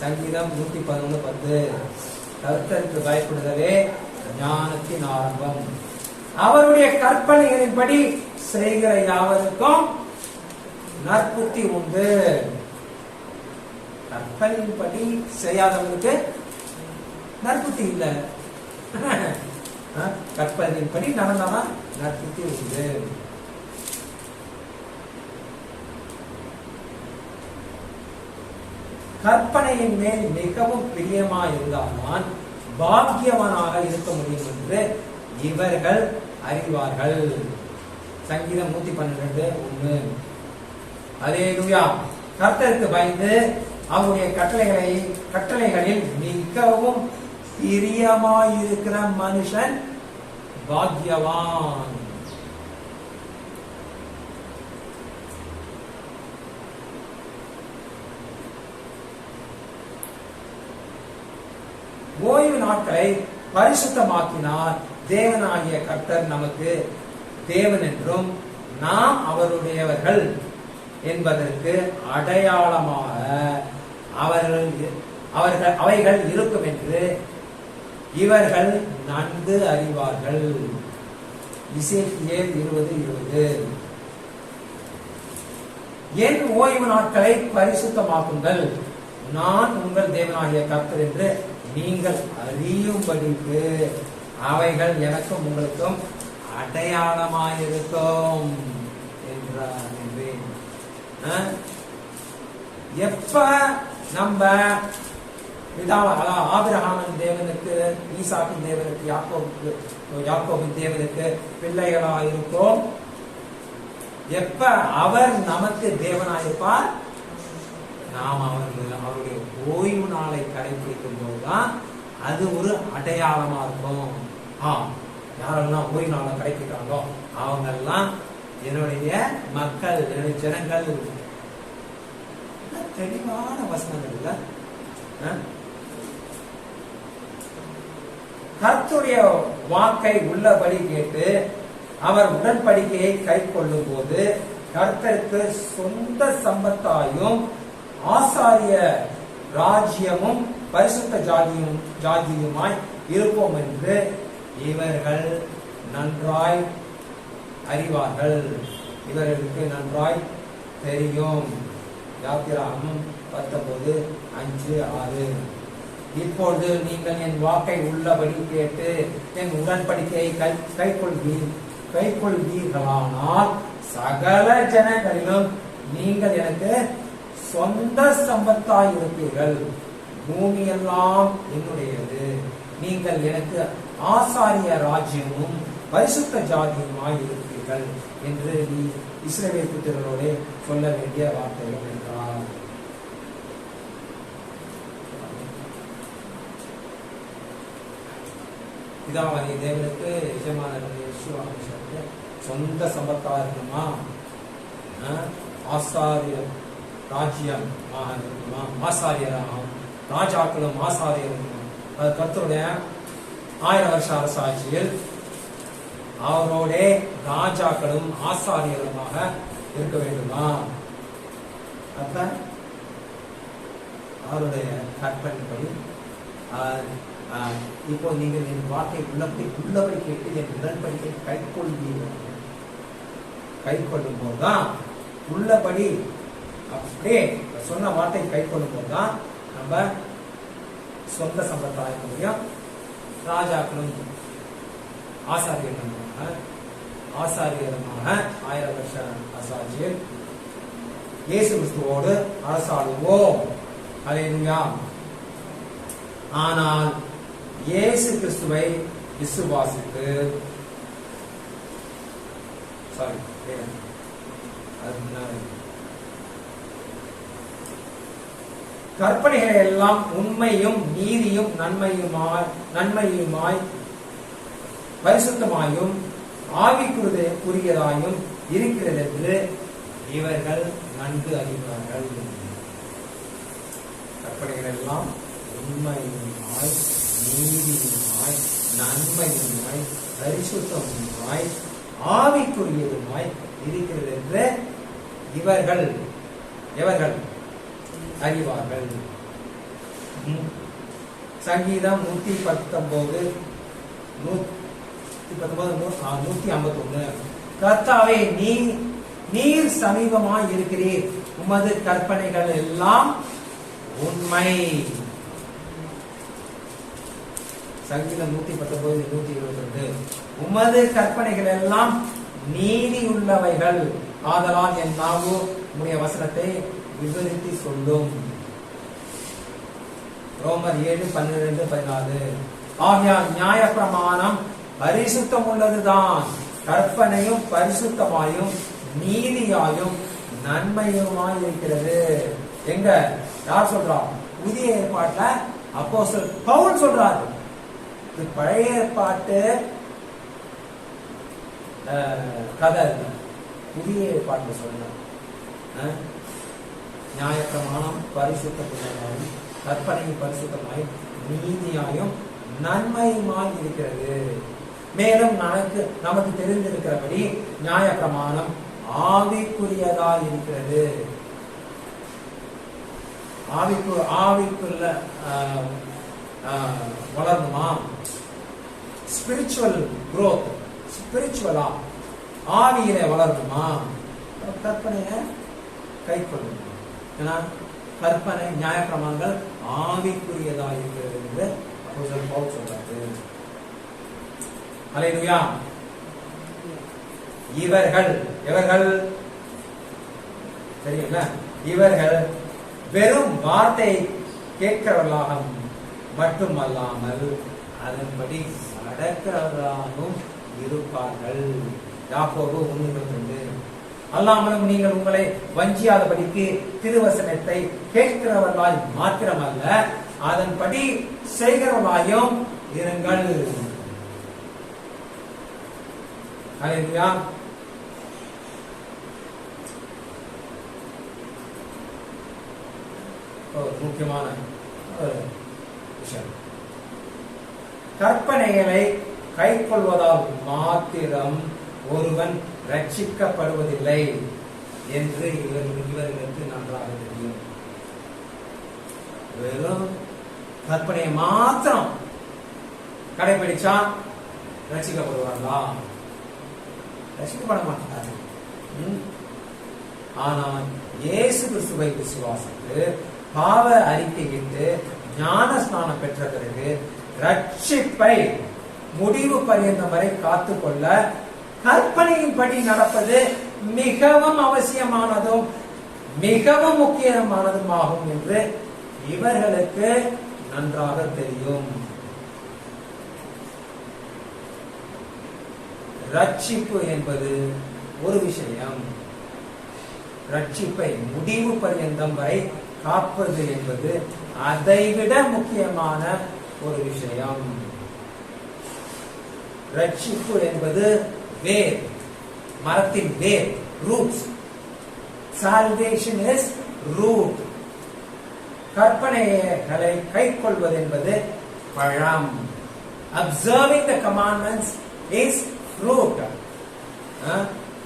Speaker 1: சங்கீதம் 111:10. கர்த்தருக்கு பயப்படுதலே ஞானத்தின் ஆரம்பம். அவருடைய கற்பனைகளின்படி செய்கிற யாவருக்கும் நற்புத்தி உண்டு. கற்பனையின்படி செய்யாதவங்களுக்கு நற்புத்தி இல்ல. கற்பனையின்படி நடந்தாதான் நற்புத்தி உண்டு. கற்பனையின் மேல் மிகவும் பிரியமா இருந்தால்தான் பாக்கியவனாக இருக்க முடியும் என்று இவர்கள் அறிவார்கள். சங்கீதம் 112:1. அல்லேலூயா. கர்த்தருக்கு பயந்து அவருடைய கட்டளைகளில் மிகவும் பிரியமாயிருக்கிற மனுஷன் பாக்கியவான். ஓய்வு நாட்களை பரிசுத்தமாக்கினார் தேவனாகிய கர்த்தர் நமக்கு தேவன் என்றும் நாம் அவருடையவர்கள் என்பதற்கு அடையாளமாக அவைகள் இருக்கும் என்று இவர்கள் நன்கு அறிவார்கள். எசேக்கியேல் 20:20. என் ஓய்வு நாட்களை பரிசுத்தமாக்குங்கள், நான் உங்கள் தேவனாகிய கர்த்தர் என்று நீங்கள் அறியும்படிக்கு அவைகள் எனக்கும் உங்களுக்கும் அடையாளமாயிருக்கும் என்றார். எப்ப நம்ம ஆபிரகாமின் தேவனுக்கு, ஈசாக்கின் தேவனுக்கு, யாக்கோபின் தேவனுக்கு பிள்ளைகளா இருக்கோம், எப்ப அவர் நமக்கு தேவனாயிருப்பார், நாம் அவருடைய ஓய்வு நாளை கடைபிடிக்கும் போதுதான் அது ஒரு அடையாளமா இருக்கும். யாரெல்லாம் ஓய்வு நாளை கடைபிடிக்கிறாங்களோ அவங்க எல்லாம் என்னுடைய மக்கள், என்னுடைய ஜனங்கள். தெளிவான வசனங்கள் இல்ல. கர்த்தருடைய வாக்கை உள்ளபடி கேட்டு அவர் உடன்படிக்கையை கை கொள்ளும் போது கர்த்தருக்கு சொந்த சம்பத்தாயும் ஆசாரிய ராஜ்யமும் பரிசுத்த ஜாதியுமாய் இருப்போம் என்று இவர்கள் நன்றாய் அறிவார்கள். இவர்களுக்கு நன்றாய் தெரியும். யாத்திராகமம் 19:5-6. இப்பொழுது நீங்கள் என் வாக்கை உள்ளபடி கேட்டு என் உடன்படிக்கையை கைக்கொள்வீர்களானால் சகல ஜனங்களிலும் நீங்கள் எனக்கு சொந்த சம்பத்தாய் இருப்பீர்கள். பூமி எல்லாம் என்னுடையது. நீங்கள் எனக்கு ஆசாரிய ராஜ்யமும் பரிசுத்த ஜாதியுமாய் இருப்பீர்கள் என்று நீ இஸ்ரவேல் புத்திரரோடு சொல்ல வேண்டிய வார்த்தைகள் என்றார். பிதாவாகிய தேவனுக்கு எஜமான சொந்த சம்பத்தா இருக்கணுமா, ஆசாரிய ராஜ்யம் இருக்கணுமா, ஆசாரியராகும் ராஜாக்களும் ஆசாரியரும் அது கர்த்தருடைய 1000 வருஷ அரசாட்சியில் அவரோட ராஜாக்களும் ஆசாரியருமாக இருக்க வேண்டுமா? அதான் அவருடைய கற்பனைப்படி இப்போ நீங்கள் என் வார்த்தை உள்ளபடி கேட்டு என் உடன்படிக்கை கைக்கொள்ளும் போதுதான் உள்ளபடி அப்படியே சொன்ன வார்த்தை கைக்கொள்ளும் போதுதான் நம்ம சொந்த சம்பத்தாய முடியும். ராஜாக்களும் ஆசாரியருமாக 1000 வருஷ அரசாட்சியில் இயேசு கிறிஸ்துவோடு அரசாடுவோம். அல்லேலூயா. ஆனால் இயேசு கிறிஸ்துவை விசுவாசித்து கற்பனைகளை எல்லாம் உண்மையும் நீதியும் நன்மையுமாய் பரிசுத்தமாயும் ஆவிக்குரியதாயும் இருக்கிறது என்று இவர்கள் நன்கு அறிவார்கள். கற்பனைகள் எல்லாம் உண்மையுமாய் நீதியுமாய் நன்மையுமாய் பரிசுத்தமுமாய் ஆவிக்குரியதுமாய் இருக்கிறது என்று இவர்கள் அறிவார்கள். சங்கீதம் 151 கர்த்தாவே நீர் சமீபமாய் இருக்கிறீர், உமது கற்பனைகள் எல்லாம் உண்மை. சங்கீதம் 119-122 உமது கற்பனைகள் எல்லாம் நீதி உள்ளவைகள், ஆதலால் என் நாவு உம்முடைய வசனத்தை விவரித்து சொல்லும். ரோமர் 7:12-14 ஆகையால் நியாய பிரமாணம் பரிசுத்தம் உள்ளதுதான், கற்பனையும் பரிசுத்தமாயும் நீதியாயும் நன்மையுமாய் இருக்கிறது. எங்க யார் சொல்றா? புதிய ஏற்பாட்டுல அப்போஸ்தலர் பவுல் சொல்றாரு. இது பழைய ஏற்பாட்டு கதை. புதிய ஏற்பாட்டு சொல்ற நியாய பிரமாணம் பரிசுத்தமாயும் கற்பனையும் பரிசுத்தமாயும் நீதியாயும் நன்மையுமாய் இருக்கிறது. மேலும் நமக்கு தெரிந்திருக்கிறபடி நியாய பிரமாணம் ஆவிக்குரியதாய் இருக்கிறது. ஆவிக்குள்ள வளரணுமா? ஸ்பிரிச்சுவல் growth, ஸ்பிரிச்சுவலா ஆவியில வளரணுமா? கற்பனைய கை கொள்ளணும். ஏன்னா கற்பனை நியாய பிரமாணங்கள் ஆவிக்குரியதாக இருக்கிறது என்று அப்போஸ்தலர் பவுல் சொல்றாரு. அல்லேலூயா. இவர்கள் தெரியல, இவர்கள் வெறும் வார்த்தை கேட்கிறவர்களாக மட்டுமல்லாமல் அதன்படி நடக்கிறவர்களாகவும் இருப்பார்கள். யாக்கோபு 1:22 அல்லாமலும் நீங்கள் உங்களை வஞ்சியாதபடிக்கு திருவசனத்தை கேட்கிறவர்களாய் மாத்திரமல்ல அதன்படி செய்கிறவர்களாயும் இருங்கள். அல்லேலூயா. முக்கியமான விஷயம். கற்பனைகளை கைக்கொள்வதால் மாத்திரம் ஒருவன் ரட்சிக்கப்படுவதில்லை என்று இவர்களுக்கு நன்றாக தெரியும். வெறும் கற்பனையை மாத்திரம் கடைபிடிச்சா ரட்சிக்கப்படுவார்களா? ரட்சிக்கப்பட மாட்டார்கள். ஆனால் இயேசு கிறிஸ்துவை விசுவாசித்து பாவ அறிக்கையிட்டு ஞான ஸ்நானம் பெற்ற பிறகு ரட்சிப்பை முடிவு பரியந்தம் வரை காத்துக்கொள்ள கற்பனையின்படி நடப்பது மிகவும் அவசியமானதும் மிகவும் முக்கியமானதுமாகும் என்று இவர்களுக்கு நன்றாக தெரியும். ரட்சிப்பு என்பது ஒரு விஷயம், ரட்சிப்பை முடிவு பரியந்தம் வரை காப்பது என்பது அதைவிட முக்கியமான ஒரு விஷயம். ரட்சிப்பு என்பது வேர், மரத்தின் வேர், ரூட்ஸ். Salvation is root. கற்பனைகளை கைக்கொள்வது என்பது பழம். Observing the commandments is fruit.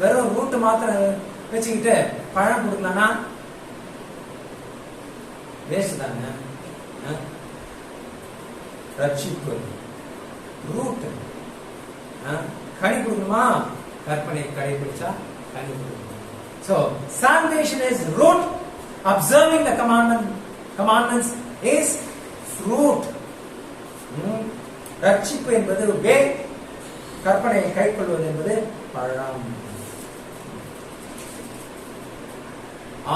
Speaker 1: வெறும் ரூட் மாத்திரம் வச்சுக்கிட்டு பழம் கொடுக்கலன்னா வேஸ்ட் தானே. ரட்சிப்பு ரூட். கனி கொடுக்கணுமா? கற்பனை கடைபிடிச்சா கனி கொடுக்கணும். So salvation is root. Observing the commandments is fruit. ரட்சிப்பு என்பது வேர், கற்பனையை கைக்கொள்வது என்பது பழம்.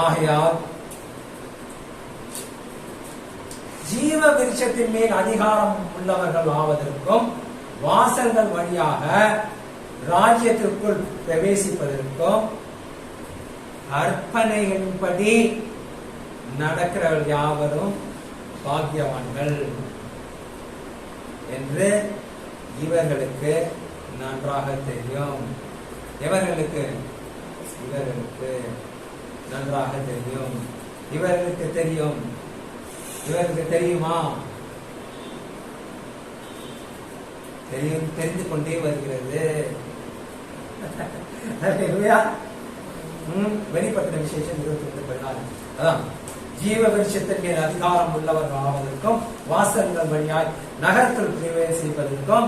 Speaker 1: ஆகையால் ஜீவ விருட்சத்தின் மேல் அதிகாரம் உள்ளவர்கள் ஆவதற்கும் வாசல்கள் வழியாக ராஜ்யத்திற்குள் பிரவேசிப்பதற்கும் கற்பனைகளின்படி நடக்கிறவர்கள் யாவரும் பாக்கியவான்கள் என்று இவர்களுக்கு நன்றாக தெரியும். இவர்களுக்கு நன்றாக தெரியும். இவர்களுக்கு தெரியுமா? தெரிந்து கொண்டே வருகிறது. வெளிப்பட்ட விசேஷம் 22:14. அதான் ஜீவ விருட்சத்தின் மேல் அதிகாரம் உள்ளவர்கள் ஆவதற்கும் வாசல்கள் வழியாய் நகரத்தில் பிரவேசிப்பதற்கும்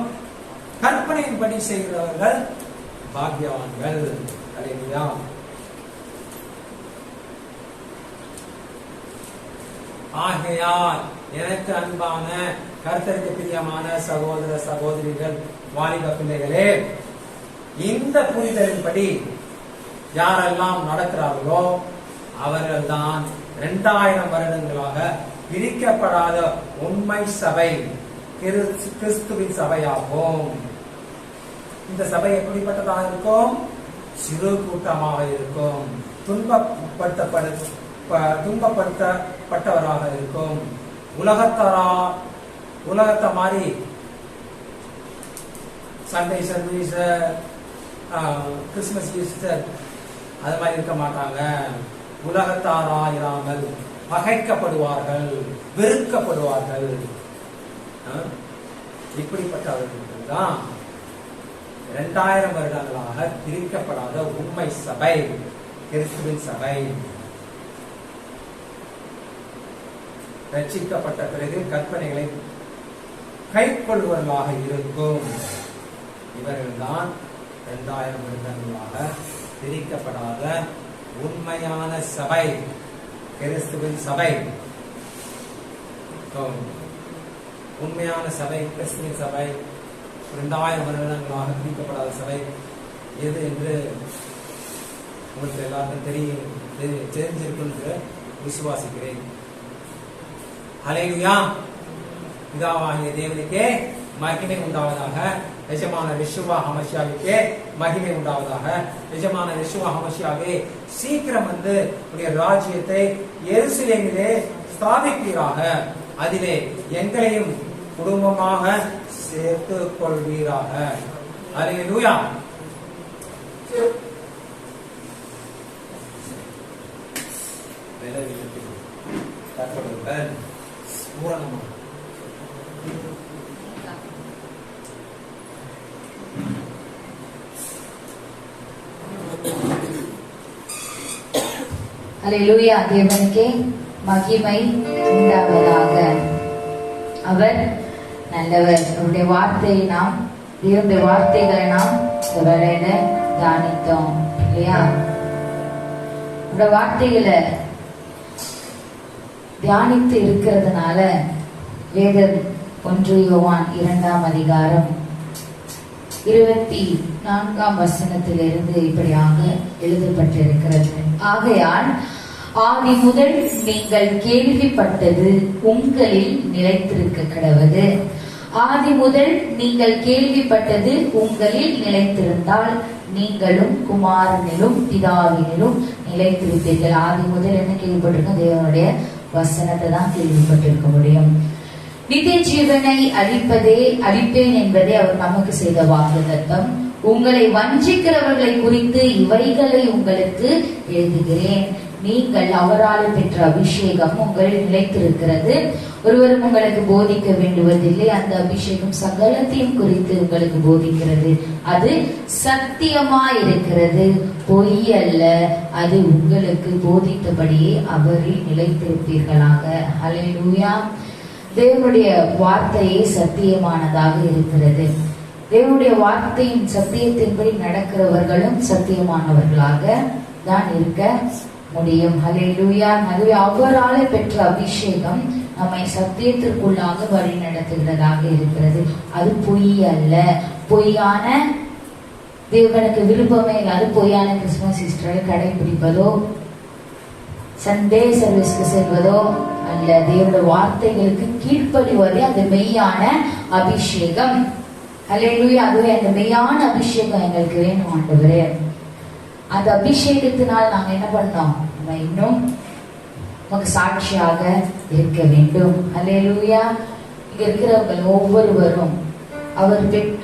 Speaker 1: கற்பனையின்படி செய்கிறவர்கள் பாக்கியவான்கள். அல்லேலூயா. ஆகையால் எனக்கு அன்பான கர்த்தருக்கு பிரியமான சகோதர சகோதரிகள், வாலிப பிள்ளைகளே, இந்த புரிதலின்படி யாரெல்லாம் நடக்கிறார்களோ அவர்கள் தான் 2000 வருடங்களாக பிரிக்கப்படாத உண்மை சபை, கிறிஸ்துவின் சபையாகும். இந்த சபை எப்படிப்பட்டதாக இருக்கும்? சிறு கூட்டமாக இருக்கும். துன்பப்படுத்தப்பட்டவராக இருக்கும். உலகத்தை மாதிரி சண்டே சர்வீஸ், கிறிஸ்துமஸ், ஈஸ்டர் அது மாதிரி இருக்க மாட்டாங்க. உலகத்தாராயிராமல் பகைக்கப்படுவார்கள், வெறுக்கப்படுவார்கள். இப்படிப்பட்டவர்கள் தான் 2000 வருடங்களாக பிரிக்கப்படாத உண்மை சபை, கிறிஸ்துவின் சபை. ரட்சிக்கப்பட்ட பிறகு கற்பனைகளை கைக்கொள்வர்களாக இருக்கும். இவர்கள் தான் 2000 வருடங்களாக பிரிக்கப்படாத உண்மையான சபை, கிறிஸ்துவின் சபை. உண்மையான சபை, கிறிஸ்துவின் சபை, 2000 வருடங்களாக பிரிக்கப்படாத சபை எது என்று உங்களுக்கு எல்லாருக்கும் தெரிஞ்சிருக்கும் என்று விசுவாசிக்கிறேன். ஹல்லேலூயா. பிதாவாகிய தேவனுக்கே மகிமை உண்டாவதாக. எஜமான யெஷுவா ஹமஷியாவுக்கே மகிமை உண்டாவதாக. எஜமான யெஷுவா ஹமஷியாவே, சீக்கிரம் வந்து உடைய ராஜ்யத்தை எருசலேமிலே ஸ்தாபிப்பீராக. அதிலே எங்களையும் குடும்பமாக சேர்த்துக் கொள்வீராக. ஹல்லேலூயா. பூரணமாக
Speaker 2: அல்லேலூயா. தேவனுக்கே மகிமை உண்டாவதாக. அவர் நல்லவர். அவருடைய வார்த்தையை நாம், தேவனுடைய வார்த்தைகளை நாம் இந்த வேளையில தியானித்தோம் இல்லையா? அவருடைய வார்த்தைகளை தியானித்து இருக்கிறதுனால வேதம் 1 யோவான் 2ஆம் அதிகாரம் 24ஆம் வசனத்திலிருந்து இப்படியாக எழுதப்பட்டிருக்கிறது. ஆகையால் ஆதி முதல் நீங்கள் கேள்விப்பட்டது உங்களில் நிலைத்திருக்க கடவது. ஆதி முதல் நீங்கள் கேள்விப்பட்டது உங்களில் நிலைத்திருந்தால் நீங்களும் குமாரனிலும் பிதாவினிலும் நிலைத்திருப்பீர்கள். ஆதி முதல் என்ன கேள்விப்பட்டிருக்கோம்? தேவனுடைய வசனத்தை தான் கேள்விப்பட்டிருக்க முடியும். நித்திய ஜீவனை அளிப்பேன் என்பதே அவர் நமக்கு செய்த வாக்குத்தத்தம். உங்களை வஞ்சிக்கிறவர்களை குறித்து இவைகளை உங்களுக்கு எழுதுகிறேன். நீங்கள் அவரால் பெற்ற அபிஷேகம் உங்களில் நிலைத்திருக்கிறது. ஒருவரும் உங்களுக்கு போதிக்க வேண்டுவதில்லை. அந்த அபிஷேகம் சகலத்தையும் குறித்து உங்களுக்கு போதிக்கிறது. அது சத்தியமாயிருக்கிறது, பொய் அல்ல. அது உங்களுக்கு போதித்தபடியே அவரில் நிலைத்திருப்பீர்களாக. ஹல்லேலூயா. தேவனுடைய வார்த்தையே சத்தியமானதாக இருக்கிறது. தேவனுடைய வார்த்தையின் சத்தியத்தின்படி நடக்கிறவர்களும் சத்தியமானவர்களாக தான் இருக்க முடியும். ஹல்லேலூயா. அதுவே அவரால் பெற்ற அபிஷேகம் நம்மை சத்தியத்திற்குள்ளாக வழி நடத்துகிறதாக இருக்கிறது. அது பொய் அல்ல. பொய்யான தேவனுக்கு விருப்பமே இல்லாத பொய்யான கிறிஸ்துமஸ் ஈஸ்டரை கடைபிடிப்பதோ சண்டே சர்வீஸ்க்கு செல்வதோ அல்ல. தேவனுடைய வார்த்தைகளுக்கு கீழ்ப்படிவதே அந்த மெய்யான அபிஷேகம். ஹல்லேலூயா. அதுவே அந்த மெய்யான அபிஷேகம் எங்களுக்கு வேணும் ஆண்டவரே. அந்த அபிஷேகத்தினால் நாங்க என்ன பண்ணோம்? நம்ம இன்னும் நமக்கு சாட்சியாக இருக்க வேண்டும். ஹல்லேலூயா. இங்க இருக்கிறவங்க ஒவ்வொருவரும்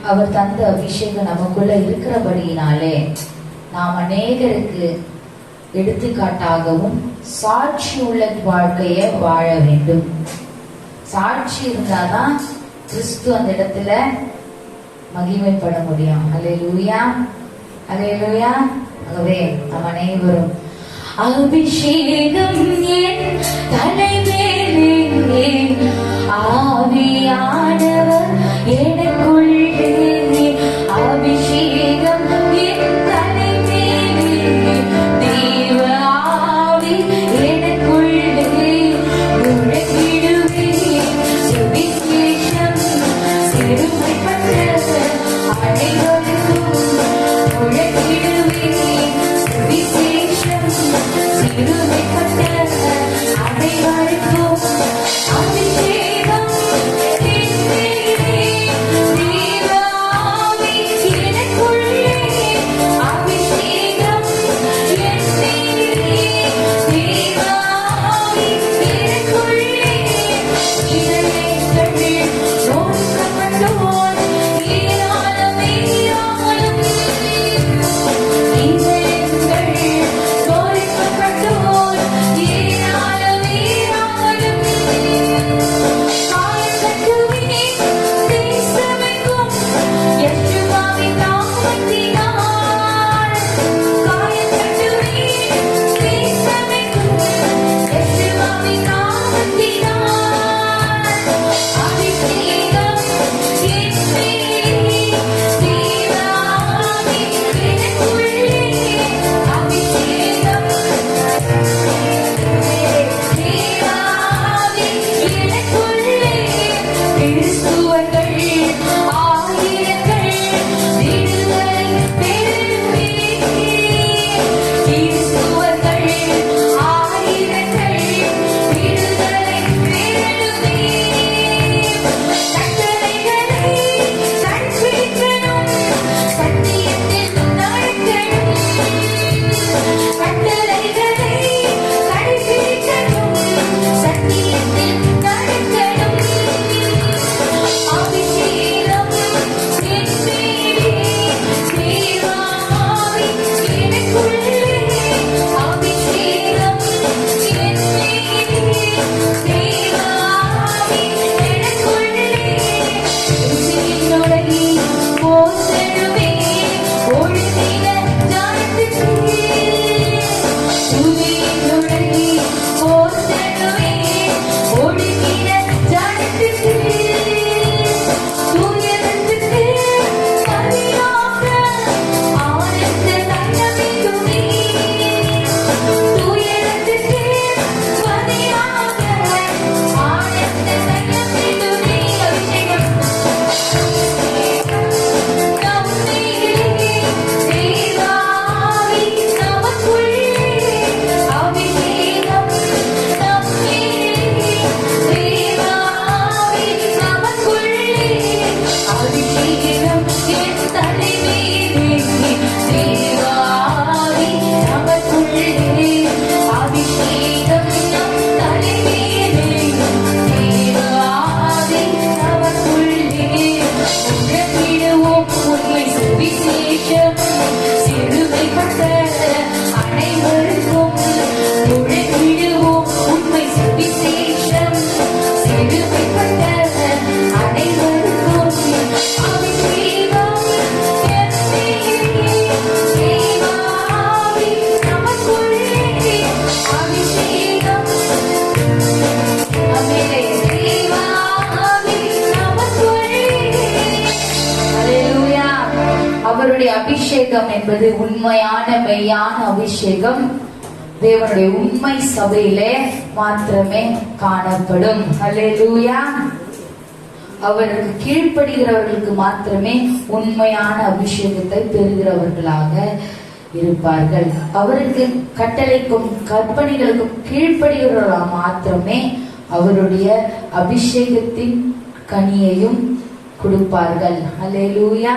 Speaker 2: அவர் தந்த அபிஷேகம் நமக்குள்ள இருக்கிறபடியினாலே நாம் அநேகருக்கு எடுத்துக்காட்டாகவும் சாட்சி உள்ள வாழ்க்கைய வாழ வேண்டும். சாட்சி இருந்தாதான் கிறிஸ்து அந்த இடத்துல மகிமைப்பட முடியும். ஹல்லேலூயா. ஹல்லேலூயா. ஆகவே நம் அனைவரும் அபிஷேகம் என் தலைமேலே, ஆவியானவர் எனக்குள்ளே, அபிஷேகம் என் தலைமேலே, தேவ ஆவி எனக்குள்ளே, முழங்கிடுவேன் சுவிசேஷம் சிறுமைப்பட்ட அனைவருக்கும், முழங்கிடுவேன் சுவிசேஷம் சிறுமைப்பட்ட அனைவருக்கும். அபிஷேகம் அவருடைய அபிஷேகம் என்பது உண்மையான மெய்யான அபிஷேகம் தேவனுடைய உண்மை சபையிலே மாத்திரமே காணப்படும். அல்லேலூயா. அவருக்கு கீழ்ப்படுகிறவர்களுக்கு மாத்திரமே உண்மையான அபிஷேகத்தை பெறுகிறவர்களாக இருப்பார்கள். அவருக்கு கட்டளைக்கும் கற்பனைகளுக்கும் கீழ்ப்படுகிறவர்களாக மாத்திரமே அவருடைய அபிஷேகத்தின் கனியையும் கொடுப்பார்கள். அல்லேலூயா.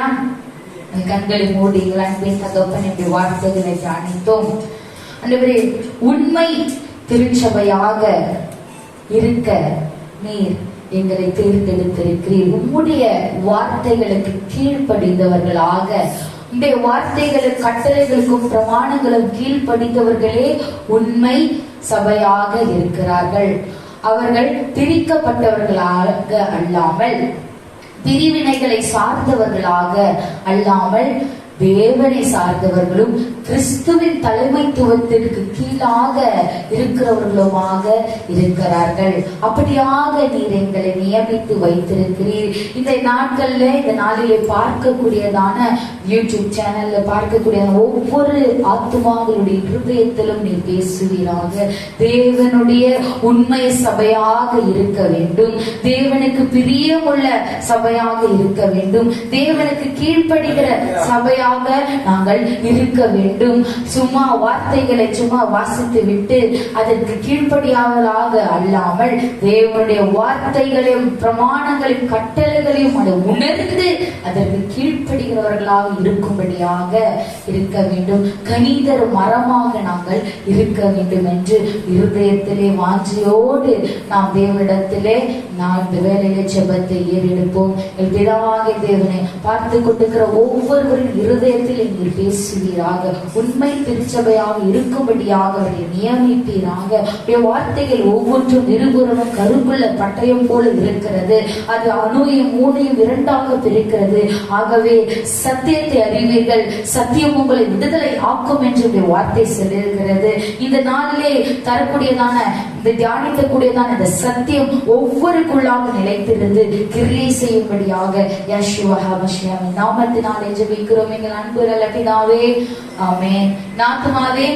Speaker 2: கண்களை மூடி அன்பின் தகப்பனுடைய வார்த்தைகளை தியானித்தோம். ஆண்டவரே, உண்மை திருச்சபையாக இருக்க நீர் எங்களை தேர்ந்தெடுத்திருக்கிறீர். உம்முடைய வார்த்தைகளுக்கு கீழ்ப்படிந்தவர்களாக, உம்முடைய வார்த்தைகளுக்கு கட்டளைகளுக்கும் பிரமாணங்களும் கீழ்ப்படிந்தவர்களே உண்மை சபையாக இருக்கிறார்கள். அவர்கள் பிரிக்கப்பட்டவர்களாக அல்லாமல், பிரிவினைகளை சார்ந்தவர்களாக அல்லாமல், தேவனை சார்ந்தவர்களும் கிறிஸ்துவின் தலைமைத்துவத்திற்கு கீழாக இருக்கிறவர்களுமாக இருக்கிறார்கள். அப்படியாக நீர் எங்களை நியமித்து வைத்திருக்கிறீர். இந்த நாட்கள்ல, இந்த நாளிலே பார்க்கக்கூடியதான யூடியூப் சேனல்ல பார்க்கக்கூடிய ஒவ்வொரு ஆத்துமாக்களுடைய இருதயத்திலும் நீர் பேசுவீராக. தேவனுடைய உண்மை சபையாக இருக்க வேண்டும். தேவனுக்கு பிரியமுள்ள சபையாக இருக்க வேண்டும். தேவனுக்கு கீழ்ப்படுகிற சபையாக நாங்கள் இருக்க வேண்டும். சும்மா வார்த்தைகளை சும்மா வாசித்து விட்டு அதற்கு கீழ்ப்படியாதலாக அல்லாமல், தேவனுடைய வார்த்தைகளையும் பிரமாணங்களையும் கட்டளைகளையும் அதை உணர்ந்து அதற்கு கீழ்ப்படுகிறவர்களாக இருக்கும்படியாக இருக்க வேண்டும். கனிதர மரமாக நாங்கள் இருக்க வேண்டும் என்று இருதயத்திலே வாஞ்சையோடு நாம் தேவனிடத்திலே இந்த வேலையிலே ஜெபத்தை ஏறெடுப்போம். பிதாவாகிய தேவனை பார்த்து கொண்டிருக்கிற ஒவ்வொருவரின் இருதயத்தில் நீர் பேசுவீராக. உண்மை திருச்சபையாக இருக்கும்படியாக அவரை நியமிப்பீராக. வார்த்தைகள் ஒவ்வொன்றும் இருபுறமும் கருக்குள்ள பட்டயம் போல இருக்கிறது. அது அணுவையும் மூனையும் இரண்டாக பிரிக்கிறது. ஆகவே சத்தியத்தை அறிவீர்கள், சத்தியம் உங்களை விடுதலை ஆக்கும் என்று வார்த்தை சொல்லியிருக்கிறது. இந்த நாளிலே தரக்கூடியதான, இந்த தியானிக்கக்கூடியதான இந்த சத்தியம் ஒவ்வொருக்குள்ளாக நிலைத்திருந்து கிரியை செய்யும்படியாக யெஷுவா ஹமஷியாவின் நாமத்தினாலே ஜெபிக்கிறோம் எங்கள் அன்பு நல்ல பிதாவே. ஆமென். நாத்துமாவே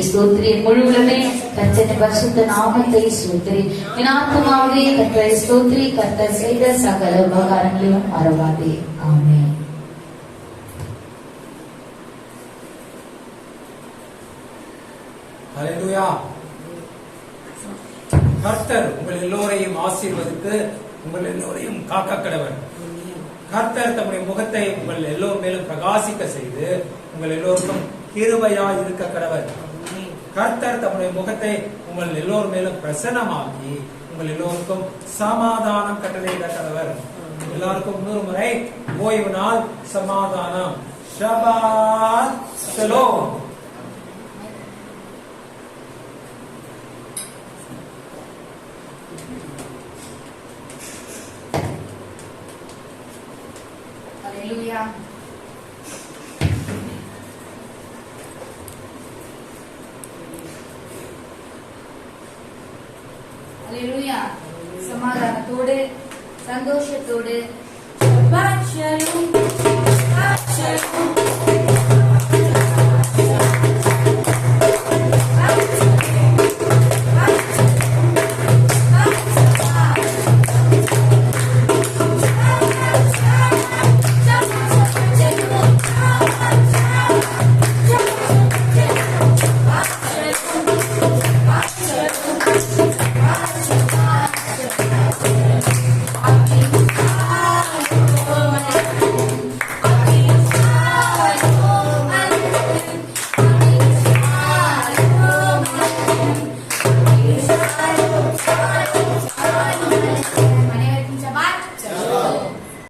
Speaker 2: ஸ்தோத்திரி, முழுவதுமே கர்த்தரின் பரிசுத்த நாமத்தை ஸ்தோத்திரி. என் ஆத்துமாவே கர்த்தரை ஸ்தோத்திரி. கர்த்தர் செய்த சகல உபகாரங்களையும் மறவாதே. ஆமென்.
Speaker 1: ஹல்லேலூயா. கர்த்தர் உங்கள் எல்லோரையும் ஆசீர்வதித்து உங்கள் எல்லோரையும் காக்க கடவர். கர்த்தர் தம்முடைய முகத்தை உங்கள் எல்லோரும் மேலும் பிரகாசிக்க செய்து உங்கள் எல்லோருக்கும் கிருபையாய் இருக்க கடவர். கர்த்தர் தம்முடைய முகத்தை உங்கள் எல்லோரும் மேலும் பிரசன்னமாக்கி உங்கள் எல்லோருக்கும் சமாதானம் கட்டளையிட கடவர். எல்லாருக்கும் 100 முறை ஓய்வு நாள் சமாதானம். ஷபாத் ஷலோம்.
Speaker 2: Hallelujah.
Speaker 3: அல்லேலூயா. சமாதானத்தோடு சந்தோஷத்தோடு ஷபாத் ஷலோம், ஷபாத் ஷலோம்.